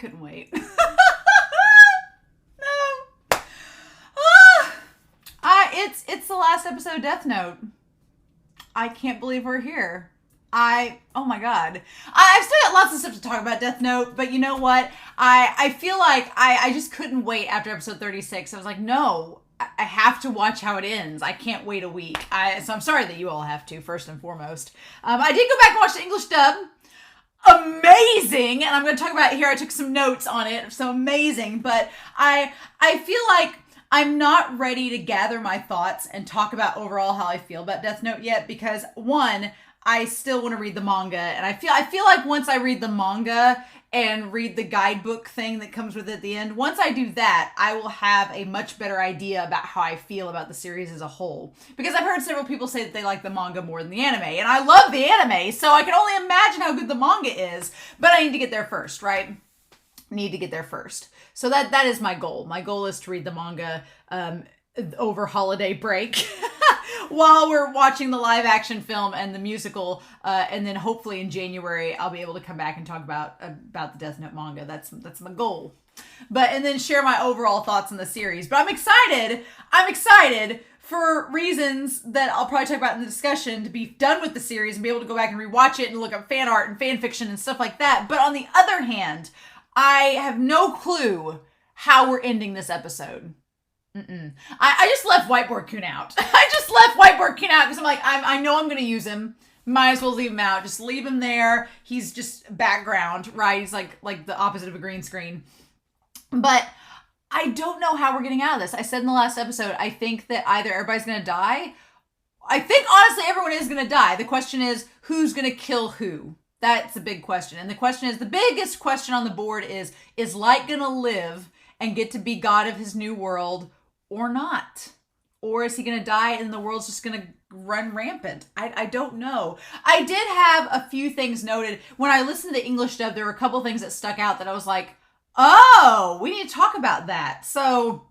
couldn't wait. No. It's the last episode of Death Note. I can't believe we're here. Oh my God. I've still got lots of stuff to talk about Death Note, but you know what? I feel like I just couldn't wait after episode 36. I was like, no, I have to watch how it ends. I can't wait a week. So I'm sorry that you all have to, first and foremost. I did go back and watch the English dub. Amazing. And I'm going to talk about it here. I took some notes on it. So amazing. But I feel like I'm not ready to gather my thoughts and talk about overall how I feel about Death Note yet, because one, I still want to read the manga, and I feel like once I read the manga and read the guidebook thing that comes with it at the end, once I do that, I will have a much better idea about how I feel about the series as a whole. Because I've heard several people say that they like the manga more than the anime, and I love the anime, so I can only imagine how good the manga is, but I need to get there first, right? Need to get there first. So that is my goal. My goal is to read the manga over holiday break while we're watching the live action film and the musical, and then hopefully in January I'll be able to come back and talk about the Death Note manga. That's my goal. And then share my overall thoughts on the series. But I'm excited. I'm excited for reasons that I'll probably talk about in the discussion, to be done with the series and be able to go back and rewatch it and look up fan art and fan fiction and stuff like that. But on the other hand, I have no clue how we're ending this episode. I just left Whiteboard Kun out. I just left Whiteboard Kun out because I'm like, I know I'm going to use him. Might as well leave him out. Just leave him there. He's just background, right? He's like the opposite of a green screen. But I don't know how we're getting out of this. I said in the last episode, I think that either everybody's going to die. I think honestly everyone is going to die. The question is, who's going to kill who? That's the big question. And the biggest question on the board is Light gonna live and get to be God of his new world or not? Or is he gonna die and the world's just gonna run rampant? I don't know. I did have a few things noted. When I listened to the English dub, there were a couple things that stuck out that I was like, oh, we need to talk about that. So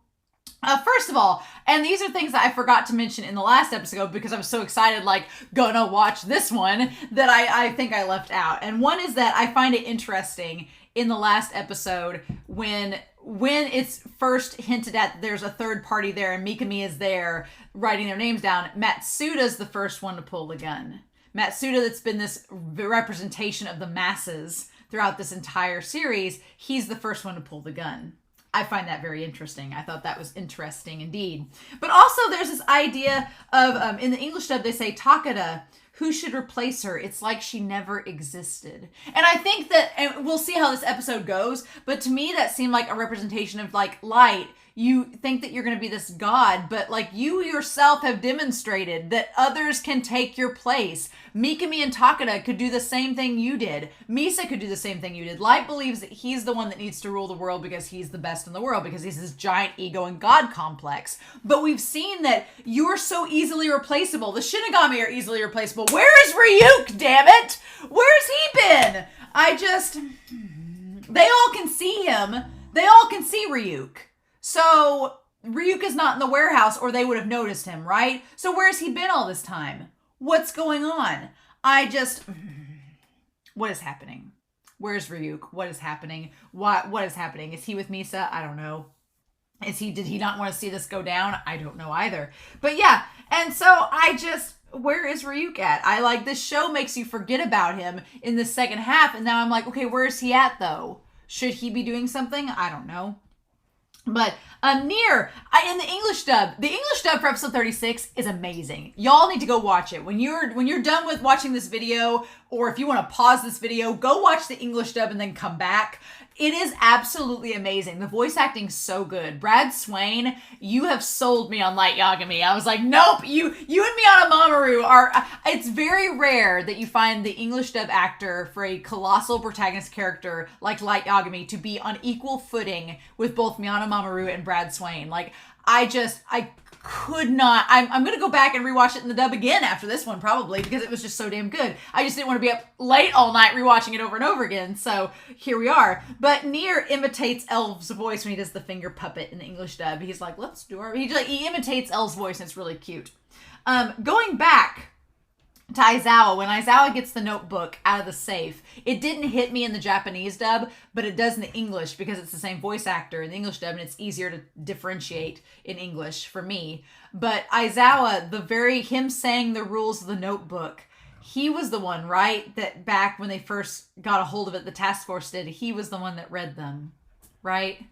first of all, and these are things that I forgot to mention in the last episode because I was so excited, like, gonna watch this one, that I think I left out. And one is that I find it interesting in the last episode when it's first hinted at there's a third party there and Mikami is there writing their names down, Matsuda's the first one to pull the gun. Matsuda, that's been this representation of the masses throughout this entire series, he's the first one to pull the gun. I find that very interesting. I thought that was interesting indeed. But also there's this idea of, in the English dub, they say, Takada, who should replace her? It's like she never existed. And I think that, and we'll see how this episode goes, but to me that seemed like a representation of, like, Light. You think that you're going to be this god, but, like, you yourself have demonstrated that others can take your place. Mikami and Takada could do the same thing you did. Misa could do the same thing you did. Light believes that he's the one that needs to rule the world because he's the best in the world, because he's this giant ego and god complex. But we've seen that you're so easily replaceable. The Shinigami are easily replaceable. Where is Ryuk, damn it? Where's he been? They all can see him. They all can see Ryuk. So Ryuk is not in the warehouse or they would have noticed him, right? So where's he been all this time? What's going on? What is happening? Where's Ryuk? What is happening? What is happening? Is he with Misa? I don't know. Did he not want to see this go down? I don't know either. But yeah, and so where is Ryuk at? This show makes you forget about him in the second half, and now I'm like, okay, where is he at though? Should he be doing something? I don't know. But Nier, in the English dub for episode 36 is amazing. Y'all need to go watch it. When you're done with watching this video, or if you want to pause this video, go watch the English dub and then come back. It is absolutely amazing. The voice acting's so good. Brad Swain, you have sold me on Light Yagami. I was like, nope, you and Miyata Mamoru are... It's very rare that you find the English dub actor for a colossal protagonist character like Light Yagami to be on equal footing with both Miyata Mamoru and Brad Swain. I could not... I'm going to go back and rewatch it in the dub again after this one, probably, because it was just so damn good. I just didn't want to be up late all night rewatching it over and over again, so here we are. But Nier imitates Elf's voice when he does the finger puppet in the English dub. He's like, let's do our... He imitates Elf's voice, and it's really cute. Going back to Aizawa. When Aizawa gets the notebook out of the safe, it didn't hit me in the Japanese dub, but it does in the English because it's the same voice actor in the English dub, and it's easier to differentiate in English for me. But Aizawa, him saying the rules of the notebook, he was the one, right? That back when they first got a hold of it, the task force did, he was the one that read them, right?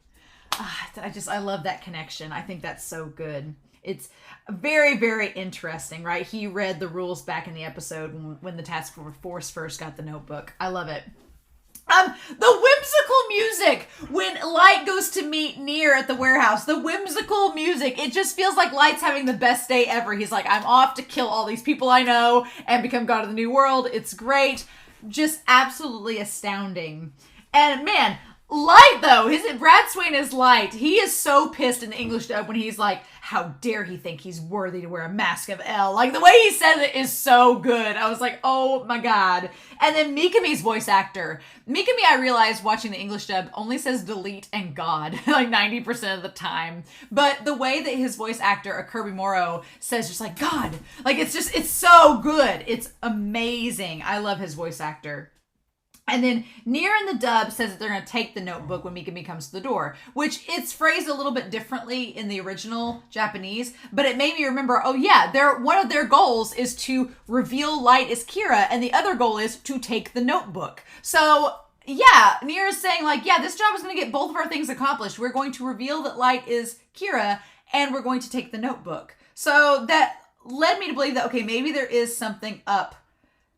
I love that connection. I think that's so good. It's very, very interesting, right? He read the rules back in the episode when the task force first got the notebook. I love it. The whimsical music when Light goes to meet Nier at the warehouse. The whimsical music. It just feels like Light's having the best day ever. He's like, I'm off to kill all these people I know and become God of the New World. It's great. Just absolutely astounding. And man, Light though, Brad Swain is Light. He is so pissed in the English dub when he's like, how dare he think he's worthy to wear a mask of L. Like the way he says it is so good. I was like, oh my God. And then Mikami's voice actor. Mikami, I realized watching the English dub, only says delete and God like 90% of the time. But the way that his voice actor, Kirby Morrow, says just like God. Like it's so good. It's amazing. I love his voice actor. And then Nier in the dub says that they're going to take the notebook when Mikami comes to the door, which it's phrased a little bit differently in the original Japanese, but it made me remember, oh yeah, one of their goals is to reveal Light as Kira, and the other goal is to take the notebook. So yeah, Nier is saying like, yeah, this job is going to get both of our things accomplished. We're going to reveal that Light is Kira, and we're going to take the notebook. So that led me to believe that, okay, maybe there is something up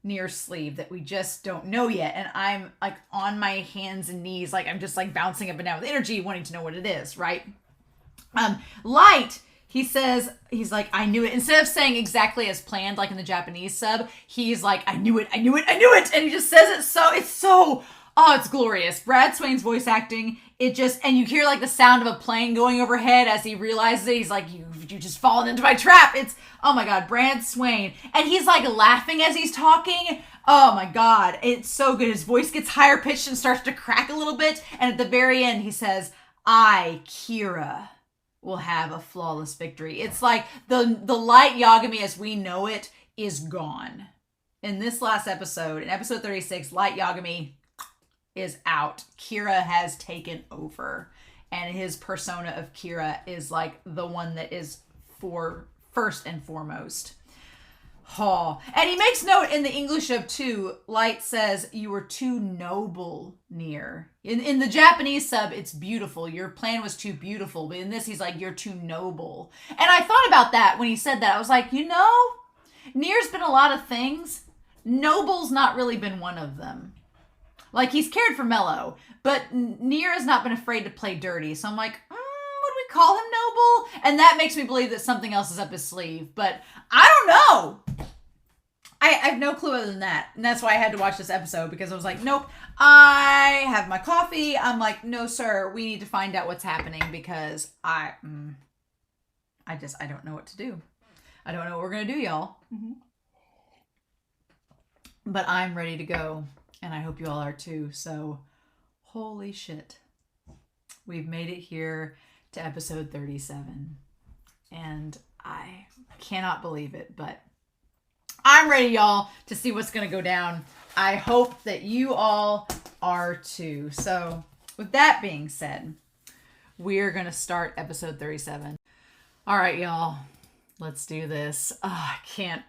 Nier's sleeve that we just don't know yet, and I'm like on my hands and knees, like I'm just like bouncing up and down with energy, wanting to know what it is, right? Light, he says, he's like, I knew it. Instead of saying exactly as planned, like in the Japanese sub, he's like, I knew it, and he just says it so, oh, it's glorious. Brad Swain's voice acting, and you hear like the sound of a plane going overhead as he realizes it. He's like, you just fallen into my trap. It's, oh my God, Brad Swain. And he's like laughing as he's talking. Oh my God, it's so good. His voice gets higher pitched and starts to crack a little bit. And at the very end, he says, I, Kira, will have a flawless victory. It's like the Light Yagami as we know it is gone. In this last episode, in episode 36, Light Yagami is out. Kira has taken over, and his persona of Kira is like the one that is for first and foremost. Oh. And he makes note in the English of too. Light says, you were too noble, Nier. In the Japanese sub, it's beautiful. Your plan was too beautiful. But in this, he's like, you're too noble. And I thought about that when he said that. I was like, Nier's been a lot of things. Noble's not really been one of them. Like, he's cared for Mello, but Nier has not been afraid to play dirty. So I'm like, would we call him noble? And that makes me believe that something else is up his sleeve. But I don't know. I have no clue other than that. And that's why I had to watch this episode, because I was like, nope, I have my coffee. I'm like, no, sir, we need to find out what's happening, because I don't know what to do. I don't know what we're going to do, y'all. Mm-hmm. But I'm ready to go. And I hope you all are too. So, holy shit. We've made it here to episode 37. And I cannot believe it, but I'm ready, y'all, to see what's going to go down. I hope that you all are too. So, with that being said, we're going to start episode 37. All right, y'all. Let's do this. Oh, I can't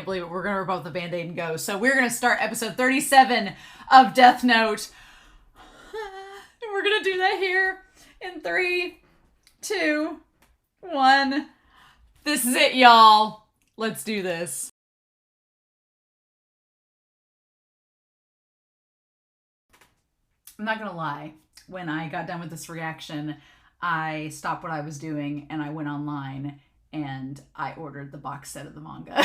believe it. We're going to rip off the Band-Aid and go. So we're going to start episode 37 of Death Note. And we're going to do that here in 3, 2, 1. This is it, y'all. Let's do this. I'm not going to lie. When I got done with this reaction, I stopped what I was doing and I went online and I ordered the box set of the manga.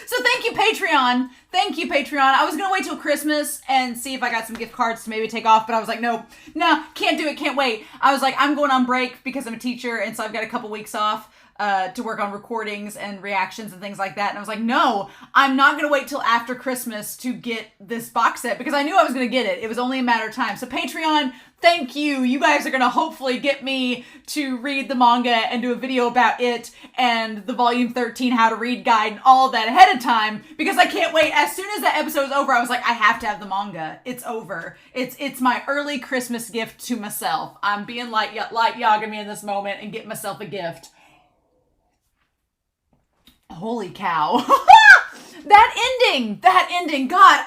So thank you, Patreon. Thank you, Patreon. I was going to wait till Christmas and see if I got some gift cards to maybe take off, but I was like, no, can't do it, can't wait. I was like, I'm going on break because I'm a teacher, and so I've got a couple weeks off to work on recordings and reactions and things like that. And I was like, no, I'm not going to wait till after Christmas to get this box set because I knew I was going to get it. It was only a matter of time. So Patreon, thank you. You guys are going to hopefully get me to read the manga and do a video about it and the volume 13 how to read guide and all that ahead of time because I can't wait. As soon as that episode was over, I was like, I have to have the manga. It's over. It's my early Christmas gift to myself. I'm being light Yagami in this moment and getting myself a gift. Holy cow. That ending, God,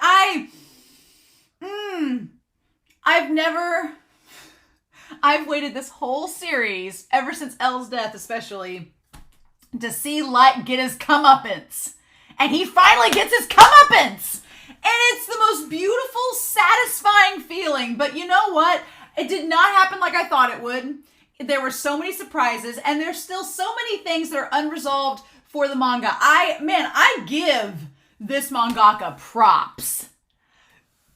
I've waited this whole series, ever since Elle's death especially, to see Light get his comeuppance. And he finally gets his comeuppance! And it's the most beautiful, satisfying feeling. But you know what? It did not happen like I thought it would. There were so many surprises, and there's still so many things that are unresolved for the manga. I give this mangaka props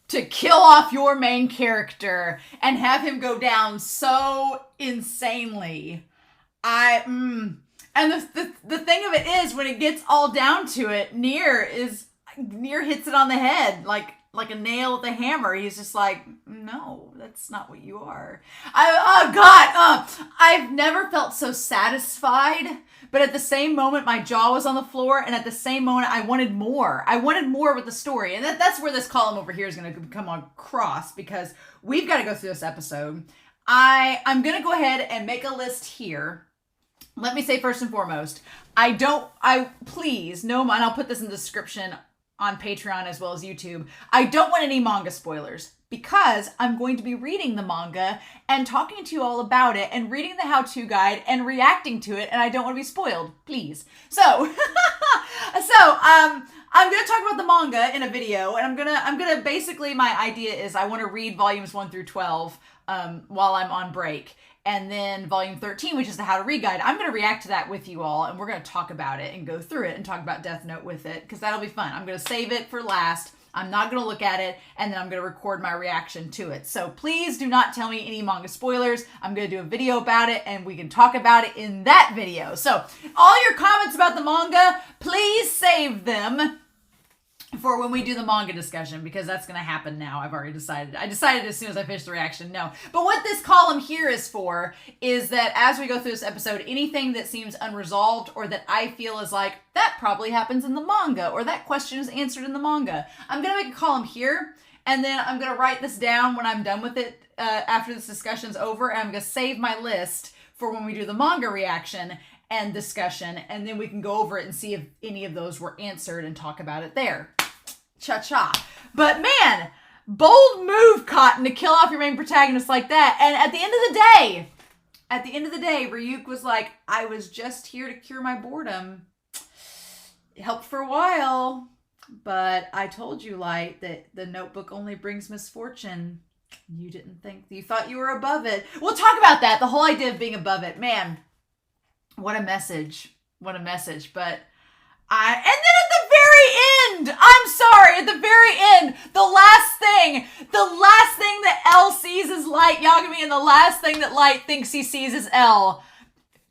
to kill off your main character and have him go down so insanely. And the thing of it is, when it gets all down to it, Nier hits it on the head like a nail with a hammer. He's just like, no, that's not what you are. I've never felt so satisfied, but at the same moment, my jaw was on the floor, and at the same moment, I wanted more. I wanted more with the story, and that's where this column over here is going to come across, because we've got to go through this episode. I'm going to go ahead and make a list here. Let me say first and foremost, please, no, and I'll put this in the description on Patreon as well as YouTube. I don't want any manga spoilers because I'm going to be reading the manga and talking to you all about it and reading the how-to guide and reacting to it, and I don't want to be spoiled, please. So, I'm going to talk about the manga in a video, and I'm gonna basically, my idea is I want to read volumes 1 through 12 while I'm on break. And then volume 13, which is the how to read guide, I'm going to react to that with you all, and we're going to talk about it and go through it and talk about Death Note with it, because that'll be fun. I'm going to save it for last. I'm not going to look at it, and then I'm going to record my reaction to it. So please do not tell me any manga spoilers. I'm going to do a video about it, and we can talk about it in that video. So all your comments about the manga, please save them for when we do the manga discussion, because that's going to happen now. I've already decided. I decided as soon as I finished the reaction, no. But what this column here is for is that as we go through this episode, anything that seems unresolved or that I feel is like, that probably happens in the manga, or that question is answered in the manga, I'm going to make a column here, and then I'm going to write this down when I'm done with it after this discussion's over, and I'm going to save my list for when we do the manga reaction and discussion, and then we can go over it and see if any of those were answered and talk about it there. Cha-cha. But man, bold move, Cotton, to kill off your main protagonist like that. And at the end of the day, Ryuk was like, I was just here to cure my boredom. It helped for a while, but I told you, Light, that the notebook only brings misfortune. You thought you were above it. We'll talk about that, the whole idea of being above it. Man, what a message. What a message. But and then at the very end, I'm sorry, at the very end, the last thing that L sees is Light Yagami, and the last thing that Light thinks he sees is L.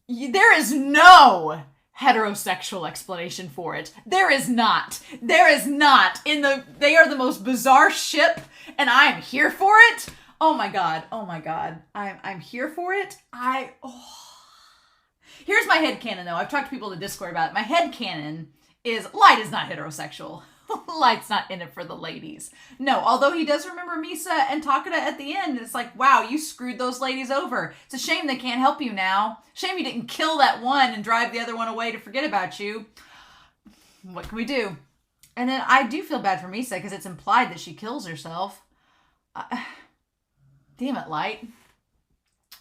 There is no heterosexual explanation for it. There is not. They are the most bizarre ship, and I am here for it. Oh my god. I'm here for it. Here's my headcanon, though. I've talked to people in the Discord about it. My headcanon is Light is not heterosexual. Light's not in it for the ladies. No, although he does remember Misa and Takeda at the end. It's like, wow, you screwed those ladies over. It's a shame they can't help you now. Shame you didn't kill that one and drive the other one away to forget about you. What can we do? And then I do feel bad for Misa because it's implied that she kills herself. Damn it, Light.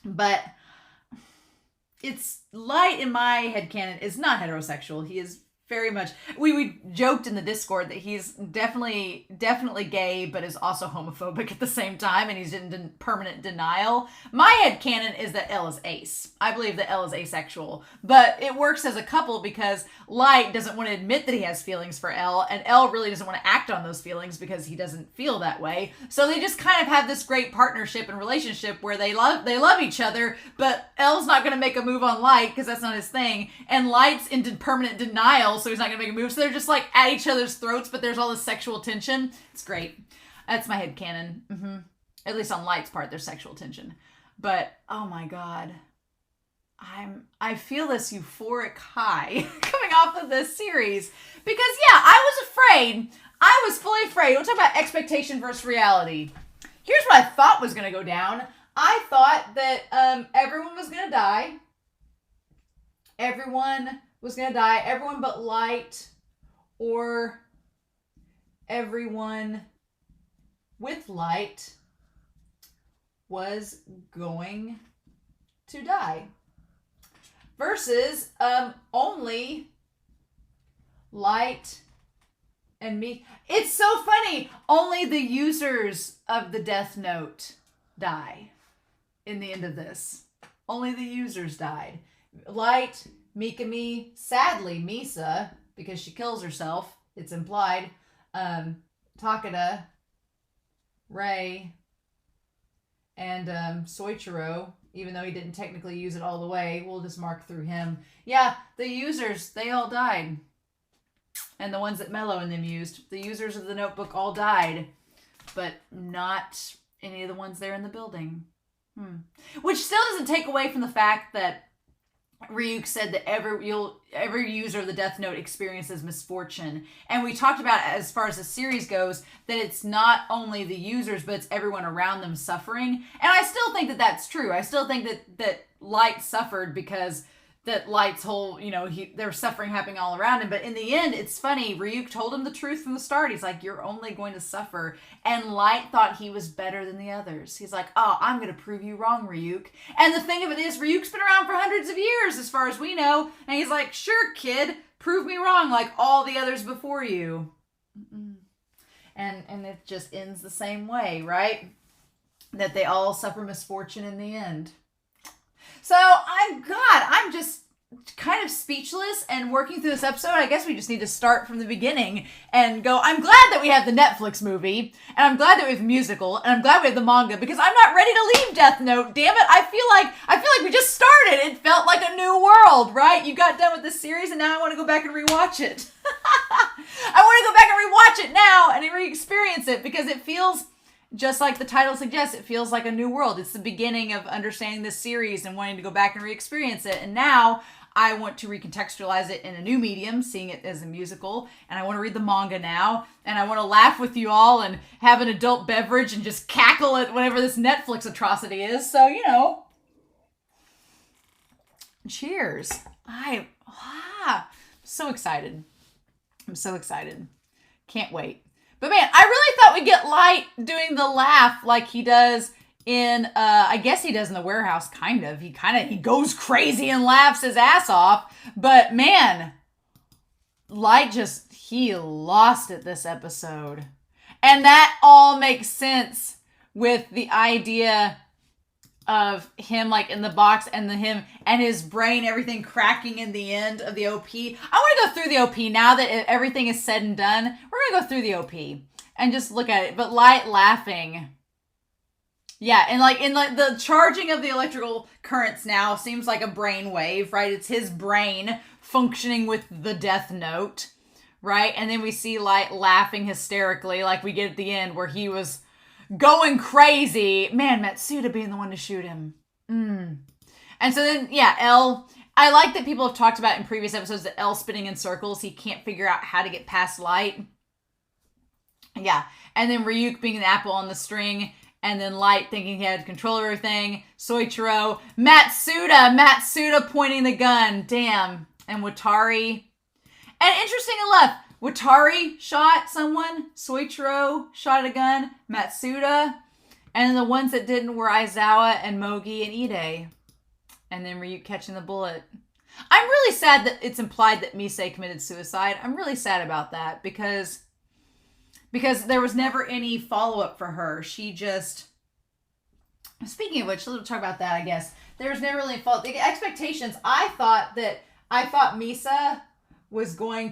But it's Light in my headcanon is not heterosexual. He is Very much. We joked in the Discord that he's definitely gay, but is also homophobic at the same time, and he's in permanent denial. My headcanon is that Elle is ace. I believe that Elle is asexual, but it works as a couple because Light doesn't want to admit that he has feelings for Elle, and Elle really doesn't want to act on those feelings because he doesn't feel that way. So they just kind of have this great partnership and relationship where they love each other, but Elle's not going to make a move on Light because that's not his thing, and Light's in permanent denial, so he's not gonna make a move. So they're just like at each other's throats, but there's all this sexual tension. It's great. That's my headcanon. At least on Light's part, there's sexual tension. But oh my god, I feel this euphoric high coming off of this series because I was afraid. I was fully afraid. We'll talk about expectation versus reality. Here's what I thought was gonna go down. I thought that everyone was gonna die. Everyone was going to die. Everyone but Light, or everyone with Light was going to die. Versus only Light and me. It's so funny. Only the users of the Death Note die in the end of this. Only the users died. Light, Mikami, sadly Misa, because she kills herself, it's implied, Takeda, Rei, and Soichiro, even though he didn't technically use it all the way, we'll just mark through him. Yeah, the users, they all died. And the ones that Mello and them used, the users of the notebook all died, but not any of the ones there in the building. Which still doesn't take away from the fact that Ryuk said that every user of the Death Note experiences misfortune. And we talked about, as far as the series goes, that it's not only the users, but it's everyone around them suffering. And I still think that that's true. I still think that Light suffered because that Light's whole, there's suffering happening all around him. But in the end, it's funny. Ryuk told him the truth from the start. He's like, you're only going to suffer. And Light thought he was better than the others. He's like, oh, I'm going to prove you wrong, Ryuk. And the thing of it is, Ryuk's been around for hundreds of years, as far as we know. And he's like, sure, kid, prove me wrong like all the others before you. And it just ends the same way, right? That they all suffer misfortune in the end. So, I'm just kind of speechless and working through this episode. I guess we just need to start from the beginning and go, I'm glad that we have the Netflix movie, and I'm glad that we have the musical, and I'm glad we have the manga, because I'm not ready to leave Death Note, damn it. I feel like we just started. It felt like a new world, right? You got done with this series, and now I want to go back and rewatch it. I want to go back and rewatch it now and re-experience it, because it feels... just like the title suggests, it feels like a new world. It's the beginning of understanding this series and wanting to go back and re-experience it. And now I want to recontextualize it in a new medium, seeing it as a musical. And I want to read the manga now. And I want to laugh with you all and have an adult beverage and just cackle at whatever this Netflix atrocity is. So, cheers. I'm so excited. I'm so excited. Can't wait. But man, I really thought we'd get Light doing the laugh like he does in, I guess he does in the warehouse, kind of. He goes crazy and laughs his ass off. But man, Light he lost it this episode. And that all makes sense with the idea of him like in the box and him and his brain, everything cracking in the end of the OP. I want to go through the OP now that everything is said and done. We're going to go through the OP and just look at it. But Light laughing. Yeah, and in the charging of the electrical currents now seems like a brain wave, right? It's his brain functioning with the Death Note, right? And then we see Light laughing hysterically like we get at the end where he was going crazy. Man, Matsuda being the one to shoot him. And so then, Elle, I like that people have talked about in previous episodes that Elle spinning in circles. He can't figure out how to get past Light. Yeah. And then Ryuk being the apple on the string. And then Light thinking he had control of everything. Soichiro. Matsuda pointing the gun. Damn. And Watari. And interesting enough, Watari shot someone, Soichiro shot a gun, Matsuda, and the ones that didn't were Aizawa and Mogi and Ide. And then Ryuk catching the bullet. I'm really sad that it's implied that Mise committed suicide. I'm really sad about that because there was never any follow-up for her. She just, speaking of which, let's talk about that, I guess. There was never really follow-up. The expectations, I thought Misa was going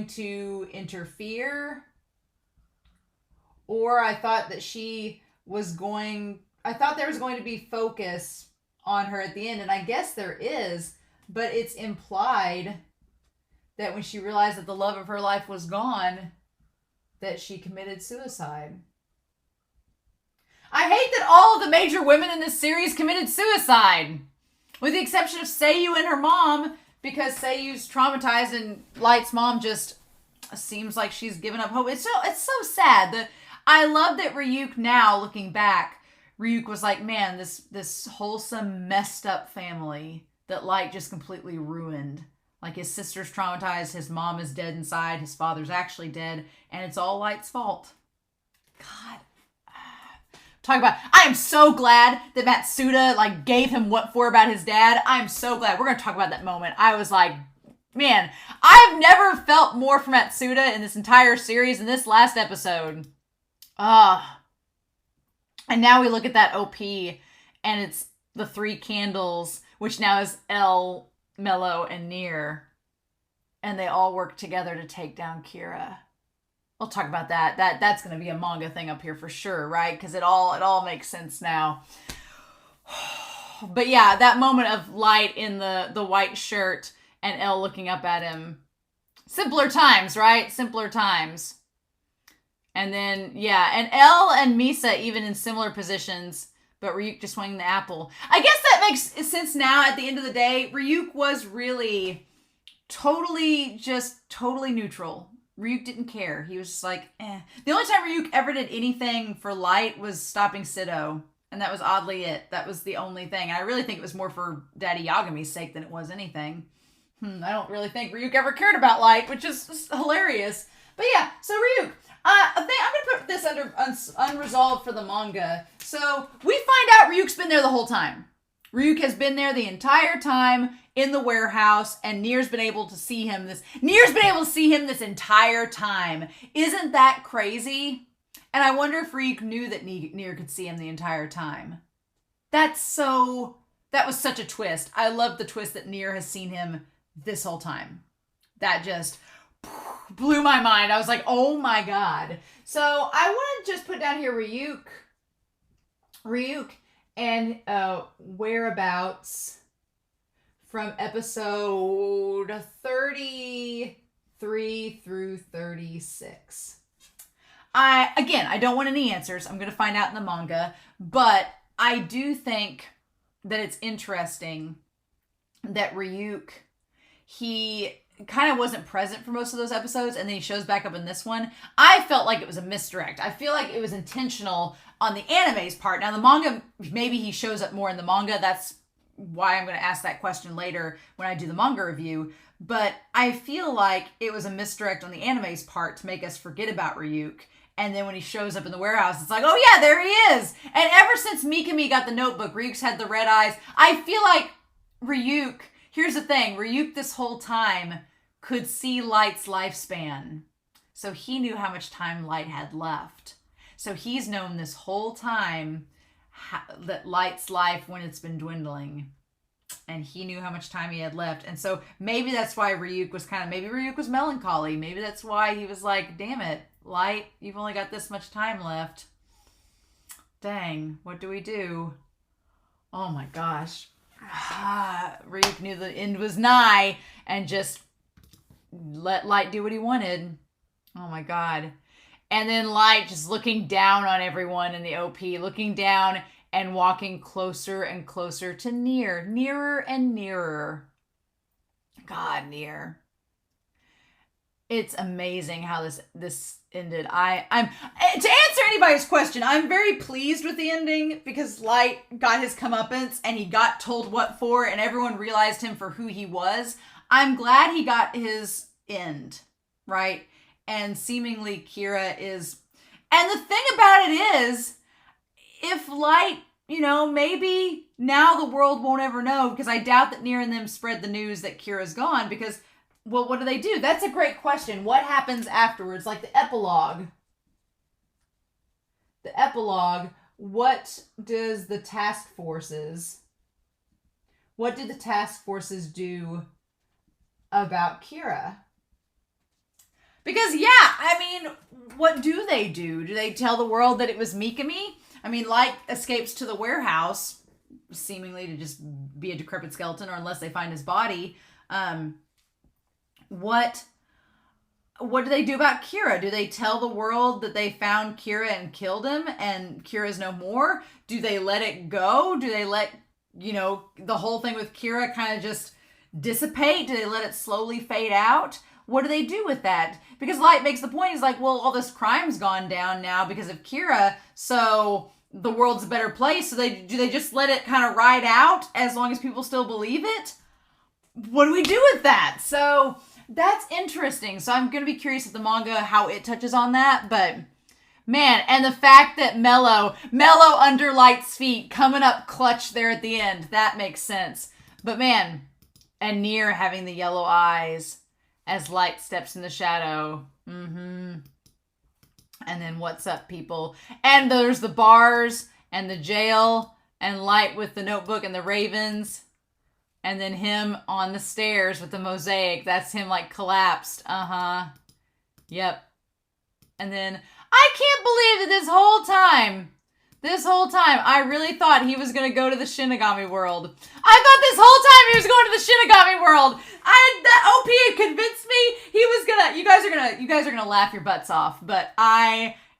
to interfere, or I thought there was going to be focus on her at the end, and I guess there is, but it's implied that when she realized that the love of her life was gone, that she committed suicide. I hate that all of the major women in this series committed suicide, with the exception of Seiyu and her mom, because Seiyu's traumatized and Light's mom just seems like she's given up hope. It's so sad. I love that Ryuk now, looking back, Ryuk was like, man, this wholesome, messed up family that Light just completely ruined. Like, his sister's traumatized, his mom is dead inside, his father's actually dead, and it's all Light's fault. God. I am so glad that Matsuda, gave him what for about his dad. I'm so glad. We're going to talk about that moment. I was like, man, I've never felt more for Matsuda in this entire series in this last episode. And now we look at that OP, and it's the three candles, which now is L, Mello, and Nier. And they all work together to take down Kira. We'll talk about that. That's going to be a manga thing up here for sure, right? Because it all makes sense now. But yeah, that moment of Light in the white shirt and L looking up at him. Simpler times, right? Simpler times. And then, yeah, and L and Misa even in similar positions, but Ryuk just swinging the apple. I guess that makes sense now at the end of the day. Ryuk was really totally neutral. Ryuk didn't care. He was just like, eh. The only time Ryuk ever did anything for Light was stopping Sido. And that was oddly it. That was the only thing. And I really think it was more for Daddy Yagami's sake than it was anything. I don't really think Ryuk ever cared about Light, which is hilarious. But yeah, so Ryuk. I'm going to put this under unresolved for the manga. So we find out Ryuk's been there the whole time. Ryuk has been there the entire time in the warehouse, and Nier's been able to see him this entire time. Isn't that crazy? And I wonder if Ryuk knew that Nier could see him the entire time. That was such a twist. I love the twist that Nier has seen him this whole time. That just blew my mind. I was like, oh my god. So I want to just put down here Ryuk and whereabouts from episode 33 through 36. I don't want any answers. I'm going to find out in the manga, but I do think that it's interesting that Ryuk, he kind of wasn't present for most of those episodes, and then he shows back up in this one. I felt like it was a misdirect. I feel like it was intentional on the anime's part. Now, the manga, maybe he shows up more in the manga. That's why I'm going to ask that question later when I do the manga review. But I feel like it was a misdirect on the anime's part to make us forget about Ryuk. And then when he shows up in the warehouse, it's like, oh yeah, there he is. And ever since Mikami got the notebook, Ryuk's had the red eyes. I feel like Ryuk, here's the thing, Ryuk this whole time could see Light's lifespan. So he knew how much time Light had left. So he's known this whole time that Light's life when it's been dwindling. And he knew how much time he had left. And so maybe that's why Ryuk was maybe Ryuk was melancholy. Maybe that's why he was like, damn it, Light, you've only got this much time left. Dang, what do we do? Oh my gosh. Ryuk knew the end was nigh and just let Light do what he wanted. Oh my god. And then Light just looking down on everyone in the OP, looking down and walking closer and closer to Nier. Nearer and nearer. God, Nier. It's amazing how this ended. I'm to answer anybody's question, I'm very pleased with the ending because Light got his comeuppance and he got told what for and everyone realized him for who he was. I'm glad he got his end, right? And seemingly Kira is... And the thing about it is, if Light maybe now the world won't ever know, because I doubt that Near and them spread the news that Kira's gone, because, well, what do? That's a great question. What happens afterwards? Like the epilogue. The epilogue, what did the task forces do about Kira? Because, what do? Do they tell the world that it was Mikami? Light escapes to the warehouse, seemingly to just be a decrepit skeleton, or unless they find his body. What do they do about Kira? Do they tell the world that they found Kira and killed him and Kira's no more? Do they let it go? Do they let, the whole thing with Kira kind of just dissipate? Do they let it slowly fade out? What do they do with that? Because Light makes the point, he's like, well, all this crime's gone down now because of Kira, so the world's a better place. So do they just let it kind of ride out as long as people still believe it? What do we do with that? So that's interesting. So I'm going to be curious if the manga, how it touches on that. But man, and the fact that Mello under Light's feet, coming up clutch there at the end, that makes sense. But man, and Near having the yellow eyes as Light steps in the shadow. And then what's up, people? And there's the bars and the jail and Light with the notebook and the ravens. And then him on the stairs with the mosaic. That's him like collapsed. Yep. And then I can't believe that this whole time, I really thought he was going to go to the Shinigami world. I thought this whole time he was going to the Shinigami world. That OP had convinced me he was going to, you guys are going to laugh your butts off. But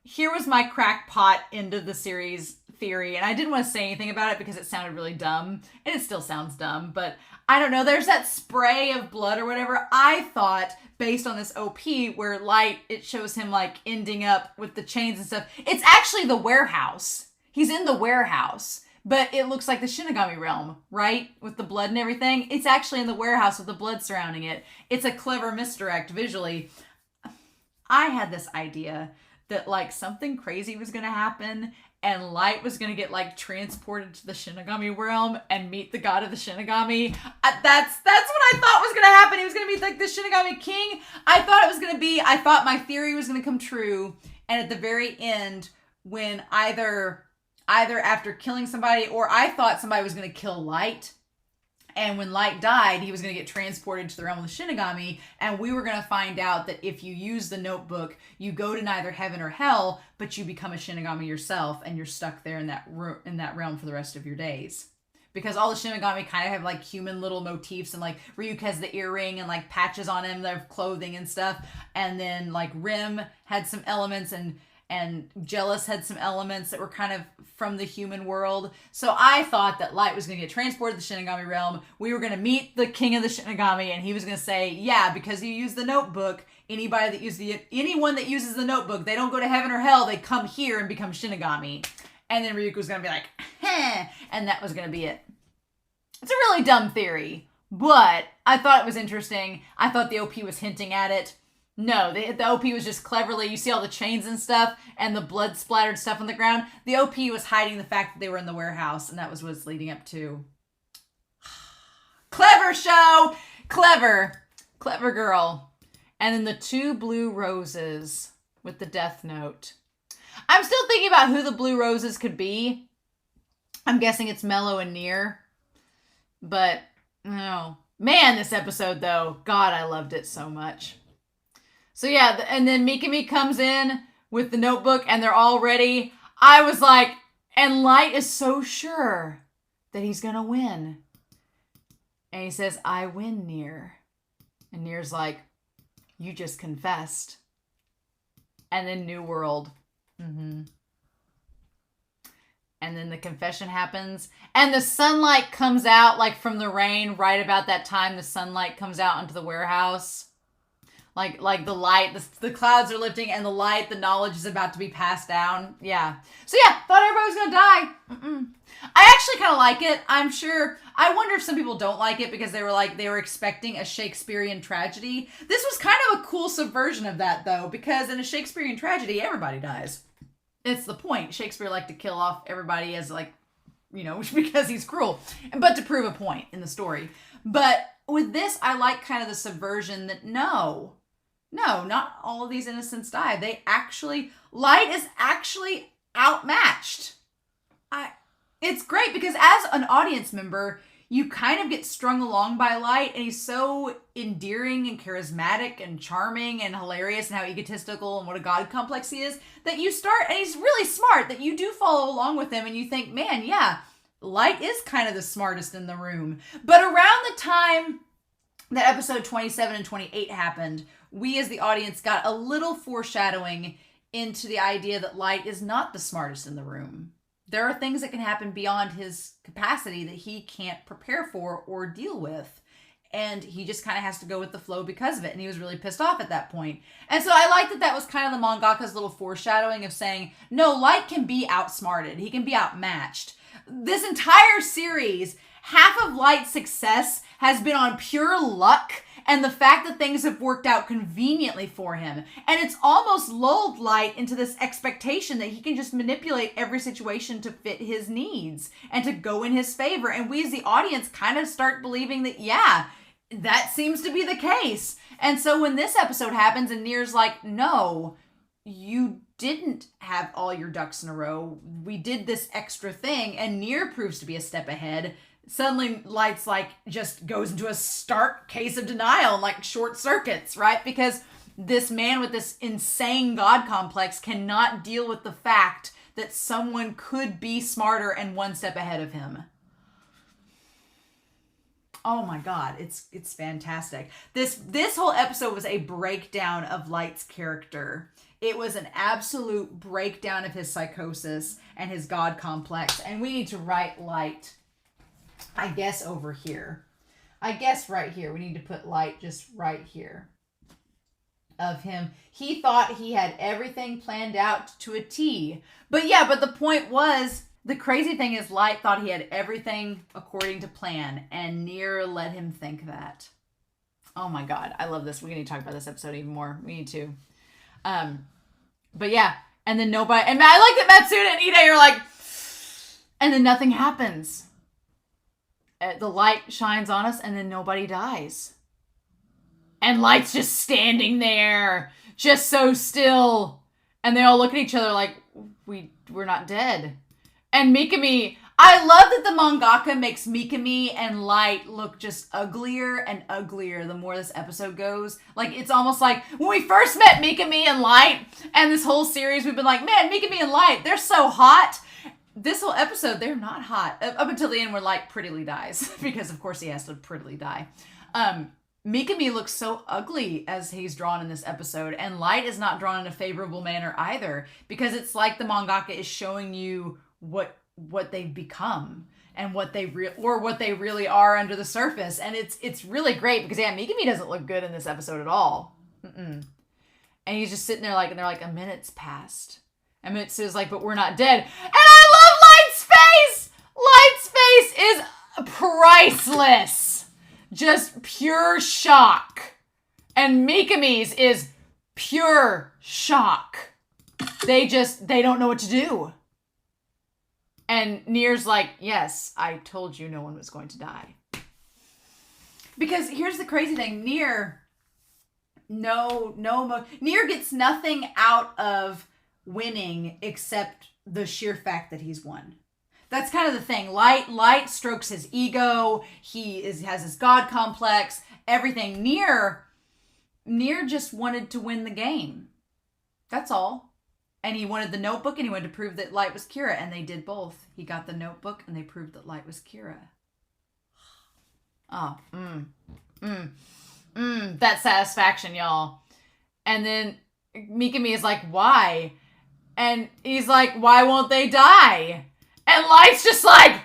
here was my crackpot end of the series theory. And I didn't want to say anything about it because it sounded really dumb. And it still sounds dumb. But I don't know. There's that spray of blood or whatever. I thought, based on this OP, where Light, it shows him like ending up with the chains and stuff. It's actually the warehouse. He's in the warehouse, but it looks like the Shinigami realm, right? With the blood and everything. It's actually in the warehouse with the blood surrounding it. It's a clever misdirect visually. I had this idea that like something crazy was going to happen and Light was going to get like transported to the Shinigami realm and meet the god of the Shinigami. That's what I thought was going to happen. He was going to be like the Shinigami king. I thought my theory was going to come true. And at the very end, when either after killing somebody, or I thought somebody was going to kill Light, and when Light died, he was going to get transported to the realm of the Shinigami, and we were going to find out that if you use the notebook, you go to neither heaven or hell, but you become a Shinigami yourself, and you're stuck there in that realm for the rest of your days. Because all the Shinigami kind of have like human little motifs, and like Ryuk has the earring and like patches on him, their clothing and stuff, and then like Rim had some elements, and Jealous had some elements that were kind of from the human world. So I thought that Light was going to get transported to the Shinigami realm. We were going to meet the king of the Shinigami, and he was going to say, yeah, because you use the notebook, anyone that uses the notebook, they don't go to heaven or hell, they come here and become Shinigami. And then Ryuk was going to be like, heh, and that was going to be it. It's a really dumb theory, but I thought it was interesting. I thought the OP was hinting at it. No, the OP was just cleverly, you see all the chains and stuff and the blood splattered stuff on the ground. The OP was hiding the fact that they were in the warehouse, and that was what it's leading up to. Clever show! Clever girl. And then the 2 blue roses with the death note. I'm still thinking about who the blue roses could be. I'm guessing it's Mello and Near. But, no. Man, this episode, though. God, I loved it so much. So yeah, and then Mikami comes in with the notebook and they're all ready. I was like, and Light is so sure that he's going to win. And he says, I win, Near. And Near's like, you just confessed. And then New World. And then the confession happens. And the sunlight comes out like from the rain. Right about that time, the sunlight comes out into the warehouse. Like the light, the clouds are lifting and the knowledge is about to be passed down. Yeah. So yeah, thought everybody was going to die. I actually kind of like it. I wonder if some people don't like it because they were expecting a Shakespearean tragedy. This was kind of a cool subversion of that though, because in a Shakespearean tragedy, everybody dies. It's the point. Shakespeare liked to kill off everybody as like because he's cruel, but to prove a point in the story. But with this, I like kind of the subversion that no, not all of these innocents die. Light is actually outmatched. It's great because as an audience member, you kind of get strung along by Light, and he's so endearing and charismatic and charming and hilarious and how egotistical and what a God complex he is, that you start, and he's really smart, that you do follow along with him and you think, man, yeah, Light is kind of the smartest in the room. But around the time that episode 27 and 28 happened, we as the audience got a little foreshadowing into the idea that Light is not the smartest in the room. There are things that can happen beyond his capacity that he can't prepare for or deal with. And he just kind of has to go with the flow because of it. And he was really pissed off at that point. And so I like that was kind of the mangaka's little foreshadowing of saying, no, Light can be outsmarted. He can be outmatched. This entire series, half of Light's success has been on pure luck and the fact that things have worked out conveniently for him. And it's almost lulled Light into this expectation that he can just manipulate every situation to fit his needs and to go in his favor. And we as the audience kind of start believing that, yeah, that seems to be the case. And so when this episode happens and Nir's like, no, you didn't have all your ducks in a row. We did this extra thing, and Nir proves to be a step ahead. Suddenly Light's like just goes into a stark case of denial and like short circuits, right? Because this man with this insane God complex cannot deal with the fact that someone could be smarter and one step ahead of him. Oh my God, it's fantastic. This whole episode was a breakdown of Light's character. It was an absolute breakdown of his psychosis and his God complex. And we need to write Light, I guess, over here. I guess right here. We need to put Light just right here of him. He thought he had everything planned out to a T. But the point was, the crazy thing is Light thought he had everything according to plan, and Nir let him think that. Oh my God, I love this. We need to talk about this episode even more. We need to. But yeah, and then nobody, and I like that Matsuda and Ide are like, and then nothing happens. The light shines on us, and then nobody dies. And Light's just standing there, just so still. And they all look at each other like, we're not dead. And Mikami, I love that the mangaka makes Mikami and Light look just uglier and uglier the more this episode goes. Like, it's almost like when we first met Mikami and Light, and this whole series, we've been like, man, Mikami and Light, they're so hot. This whole episode, they're not hot. Up until the end where Light prettily dies. Because, of course, he has to prettily die. Mikami looks so ugly as he's drawn in this episode. And Light is not drawn in a favorable manner either. Because it's like the mangaka is showing you what they've become. And what they really are under the surface. And it's really great. Because, Mikami doesn't look good in this episode at all. And he's just sitting there like, and they're like, a minute's passed. And Mitsu's like, but we're not dead. And I love Light's face! Light's face is priceless. Just pure shock. And Mikami's is pure shock. They don't know what to do. And Nir's like, yes, I told you no one was going to die. Because here's the crazy thing. Nir gets nothing out of winning except the sheer fact that he's won. That's kind of the thing. Light strokes his ego. Has his God complex. Everything. Nir just wanted to win the game. That's all. And he wanted the notebook, and he wanted to prove that Light was Kira, and they did both. He got the notebook, and they proved that Light was Kira. Oh, that satisfaction, y'all. And then Mikami is like, why? And he's like, why won't they die? And Light's just like,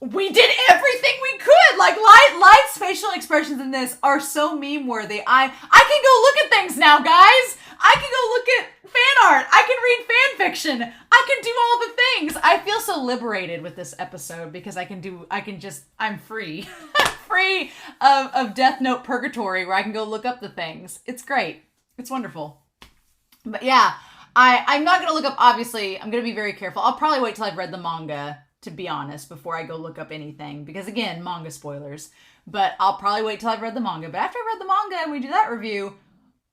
we did everything we could. Like, Light's facial expressions in this are so meme-worthy. I can go look at things now, guys. I can go look at fan art. I can read fan fiction. I can do all the things. I feel so liberated with this episode because I'm free. Free of Death Note purgatory where I can go look up the things. It's great. It's wonderful. But yeah, I'm not going to look up, obviously. I'm going to be very careful. I'll probably wait till I've read the manga to be honest, before I go look up anything. Because again, manga spoilers. But I'll probably wait till I've read the manga. But after I've read the manga and we do that review,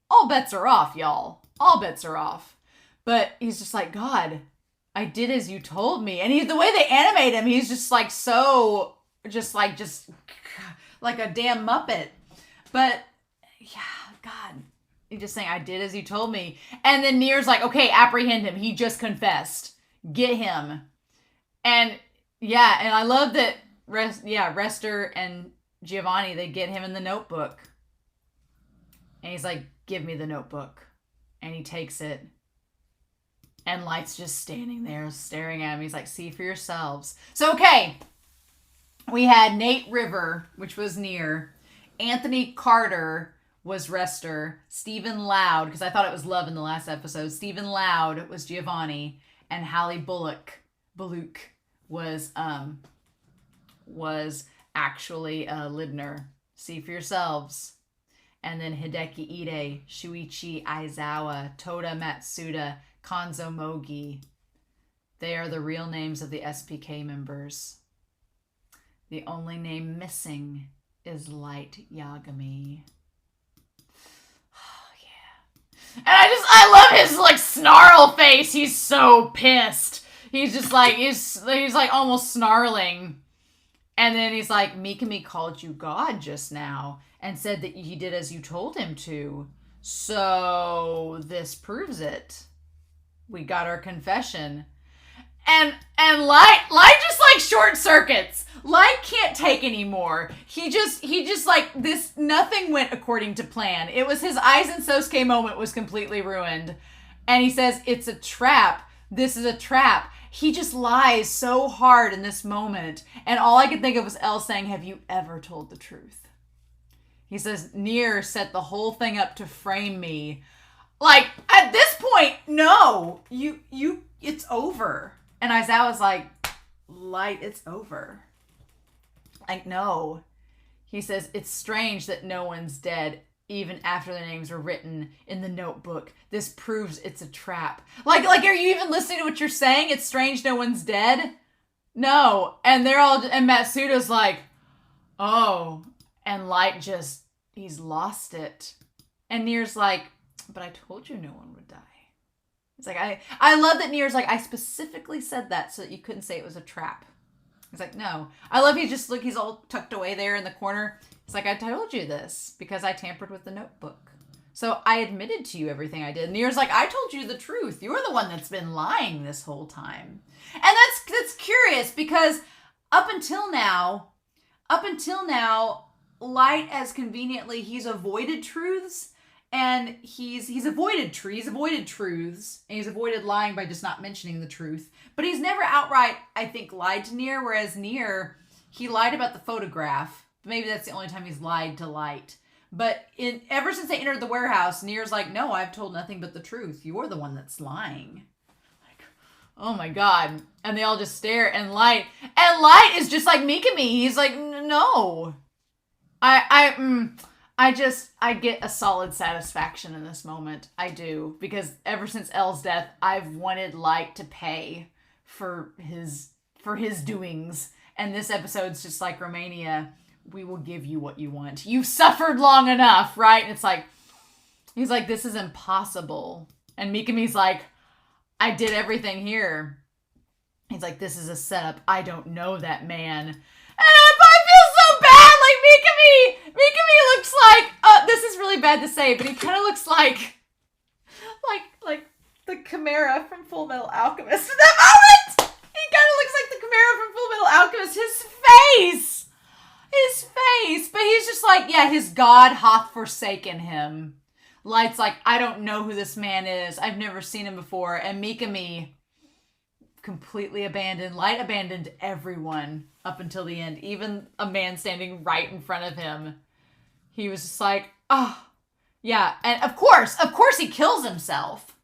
all bets are off, y'all. All bets are off. But he's just like, God, I did as you told me. And the way they animate him, he's just like so, just like a damn Muppet. But yeah, God, he's just saying, I did as you told me. And then Nier's like, okay, apprehend him. He just confessed. Get him. And yeah, and I love that Rester and Giovanni, they get him in the notebook. And he's like, give me the notebook. And he takes it. And Light's just standing there staring at him. He's like, see for yourselves. So, okay. We had Nate River, which was Nier. Anthony Carter was Rester. Stephen Loud, because I thought it was Love in the last episode. Stephen Loud was Giovanni. And Hallie Bullock was actually Lidner. See for yourselves. And then Hideki Ide, Shuichi Aizawa, Toda Matsuda, Kanzo Mogi. They are the real names of the SPK members. The only name missing is Light Yagami. Oh, yeah. And I love his, like, snarl face. He's so pissed. He's just like, he's like almost snarling. And then he's like, Mikami called you God just now and said that he did as you told him to. So this proves it. We got our confession. And Light just like short circuits. Light can't take anymore. He just like this, nothing went according to plan. It was his Aizen Sosuke moment was completely ruined. And he says, it's a trap. This is a trap. He just lies so hard in this moment. And all I could think of was Elle saying, have you ever told the truth? He says, Nier set the whole thing up to frame me. Like, at this point, no. It's over. And Aizawa's like, Light, it's over. Like, no. He says, it's strange that no one's dead, even after their names were written in the notebook. This proves it's a trap. Like, are you even listening to what you're saying? It's strange no one's dead? No. And and Matsuda's like, oh. And Light he's lost it. And Nier's like, but I told you no one would die. It's like, I love that Nier's like, I specifically said that so that you couldn't say it was a trap. He's like, no. I love he's all tucked away there in the corner. It's like, I told you this because I tampered with the notebook. So I admitted to you everything I did. And Nier's like, I told you the truth. You're the one that's been lying this whole time. And that's curious because up until now, Light as conveniently, he's avoided truths. And he's avoided truths, and he's avoided lying by just not mentioning the truth. But he's never outright, I think, lied to Nier, whereas Nier, he lied about the photograph. Maybe that's the only time he's lied to Light. But ever since they entered the warehouse, Nier's like, no, I've told nothing but the truth. You're the one that's lying. Like, oh my God. And they all just stare, and Light is just like Mikami. He's like, no. I get a solid satisfaction in this moment. I do. Because ever since Elle's death, I've wanted Light to pay for his doings. And this episode's just like, Romania, we will give you what you want. You've suffered long enough, right? And it's like, he's like, this is impossible. And Mikami's like, I did everything here. He's like, this is a setup. I don't know that man. And I feel so bad. Like, Mikami looks like, this is really bad to say, but he kind of looks like the Chimera from Full Metal Alchemist. In that moment, he kind of looks like the Chimera from Full Metal Alchemist. His face, but he's just like, yeah, his God hath forsaken him. Light's like, I don't know who this man is. I've never seen him before. And Mikami completely abandoned. Light abandoned everyone up until the end. Even a man standing right in front of him. He was just like, oh, yeah. And of course he kills himself.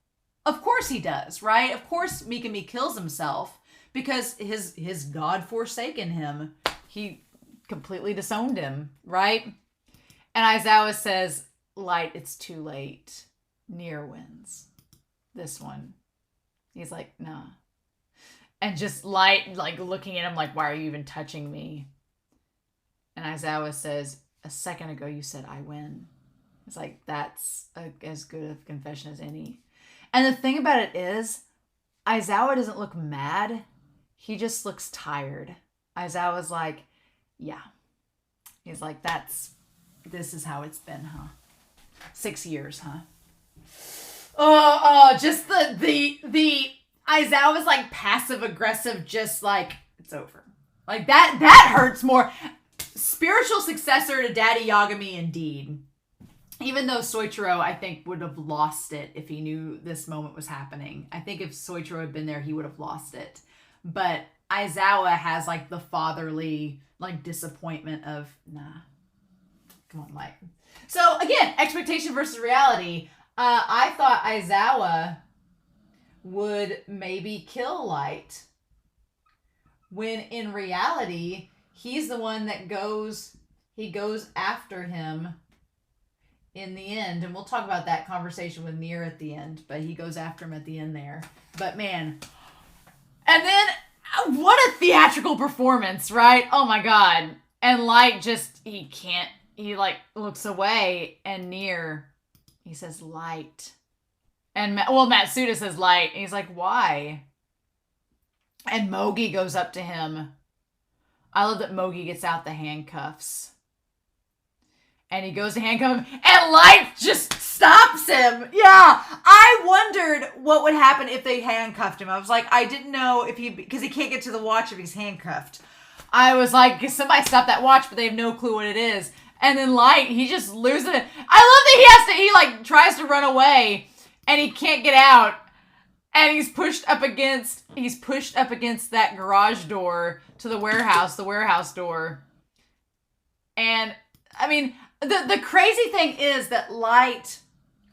Of course he does, right? Of course Mikami kills himself because his God forsaken him. He completely disowned him, right? And Aizawa says, Light, it's too late. Nier wins. This one. He's like, nah. And just Light, like, looking at him like, why are you even touching me? And Aizawa says, a second ago you said I win. It's like, that's as good of a confession as any. And the thing about it is, Aizawa doesn't look mad. He just looks tired. Aizawa's like, yeah. He's like, this is how it's been, huh? 6 years, huh? Just the Aizawa's like passive aggressive, just like, it's over. Like that hurts more. Spiritual successor to Daddy Yagami indeed. Even though Soichiro, I think, would have lost it if he knew this moment was happening. I think if Soichiro had been there, he would have lost it. But Aizawa has, like, the fatherly, like, disappointment of, nah. Come on, Light. So, again, expectation versus reality. I thought Aizawa would maybe kill Light. When, in reality, he's the one that goes after him in the end, and we'll talk about that conversation with Nier at the end, but he goes after him at the end there. But man, and then what a theatrical performance, right? Oh my god. And Light just, he like looks away, and Nier, he says Light. And Matsuda says Light, and he's like, why? And Mogi goes up to him. I love that Mogi gets out the handcuffs. And he goes to handcuff him, and Light just stops him. Yeah, I wondered what would happen if they handcuffed him. I was like, I didn't know if because he can't get to the watch if he's handcuffed. I was like, somebody stop that watch, but they have no clue what it is. And then Light, he just loses it. I love that he like tries to run away, and he can't get out. And he's pushed up against that garage door to the warehouse door. And, I mean, the crazy thing is that Light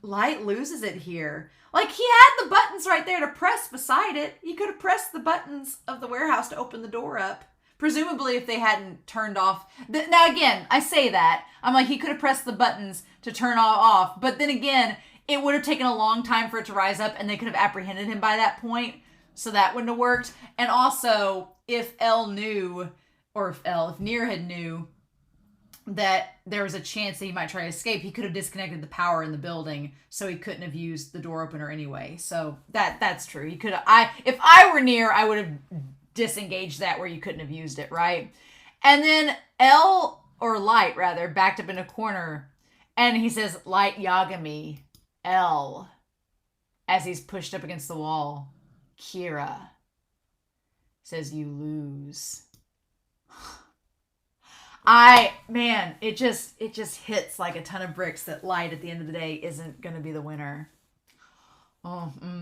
loses it here. Like, he had the buttons right there to press beside it. He could have pressed the buttons of the warehouse to open the door up. Presumably if they hadn't turned off. Now, again, I say that. I'm like, he could have pressed the buttons to turn off. But then again, it would have taken a long time for it to rise up, and they could have apprehended him by that point. So that wouldn't have worked. And also, if Nier had knew that there was a chance that he might try to escape, he could have disconnected the power in the building, so he couldn't have used the door opener anyway. So that's true. He could have, if I were Nier, I would have disengaged that where you couldn't have used it, right? And then Light rather, backed up in a corner, and he says, Light Yagami, L, as he's pushed up against the wall. Kira says, you lose. It just hits like a ton of bricks that Light at the end of the day isn't going to be the winner.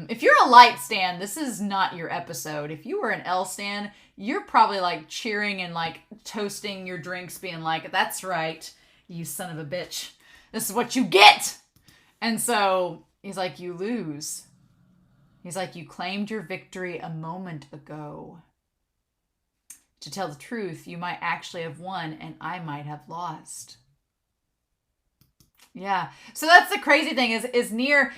If you're a Light stan, this is not your episode. If you were an L stan, you're probably like cheering and like toasting your drinks, being like, that's right, you son of a bitch. This is what you get. And so he's like, you lose. He's like, you claimed your victory a moment ago. To tell the truth, you might actually have won, and I might have lost. Yeah. So that's the crazy thing is Nier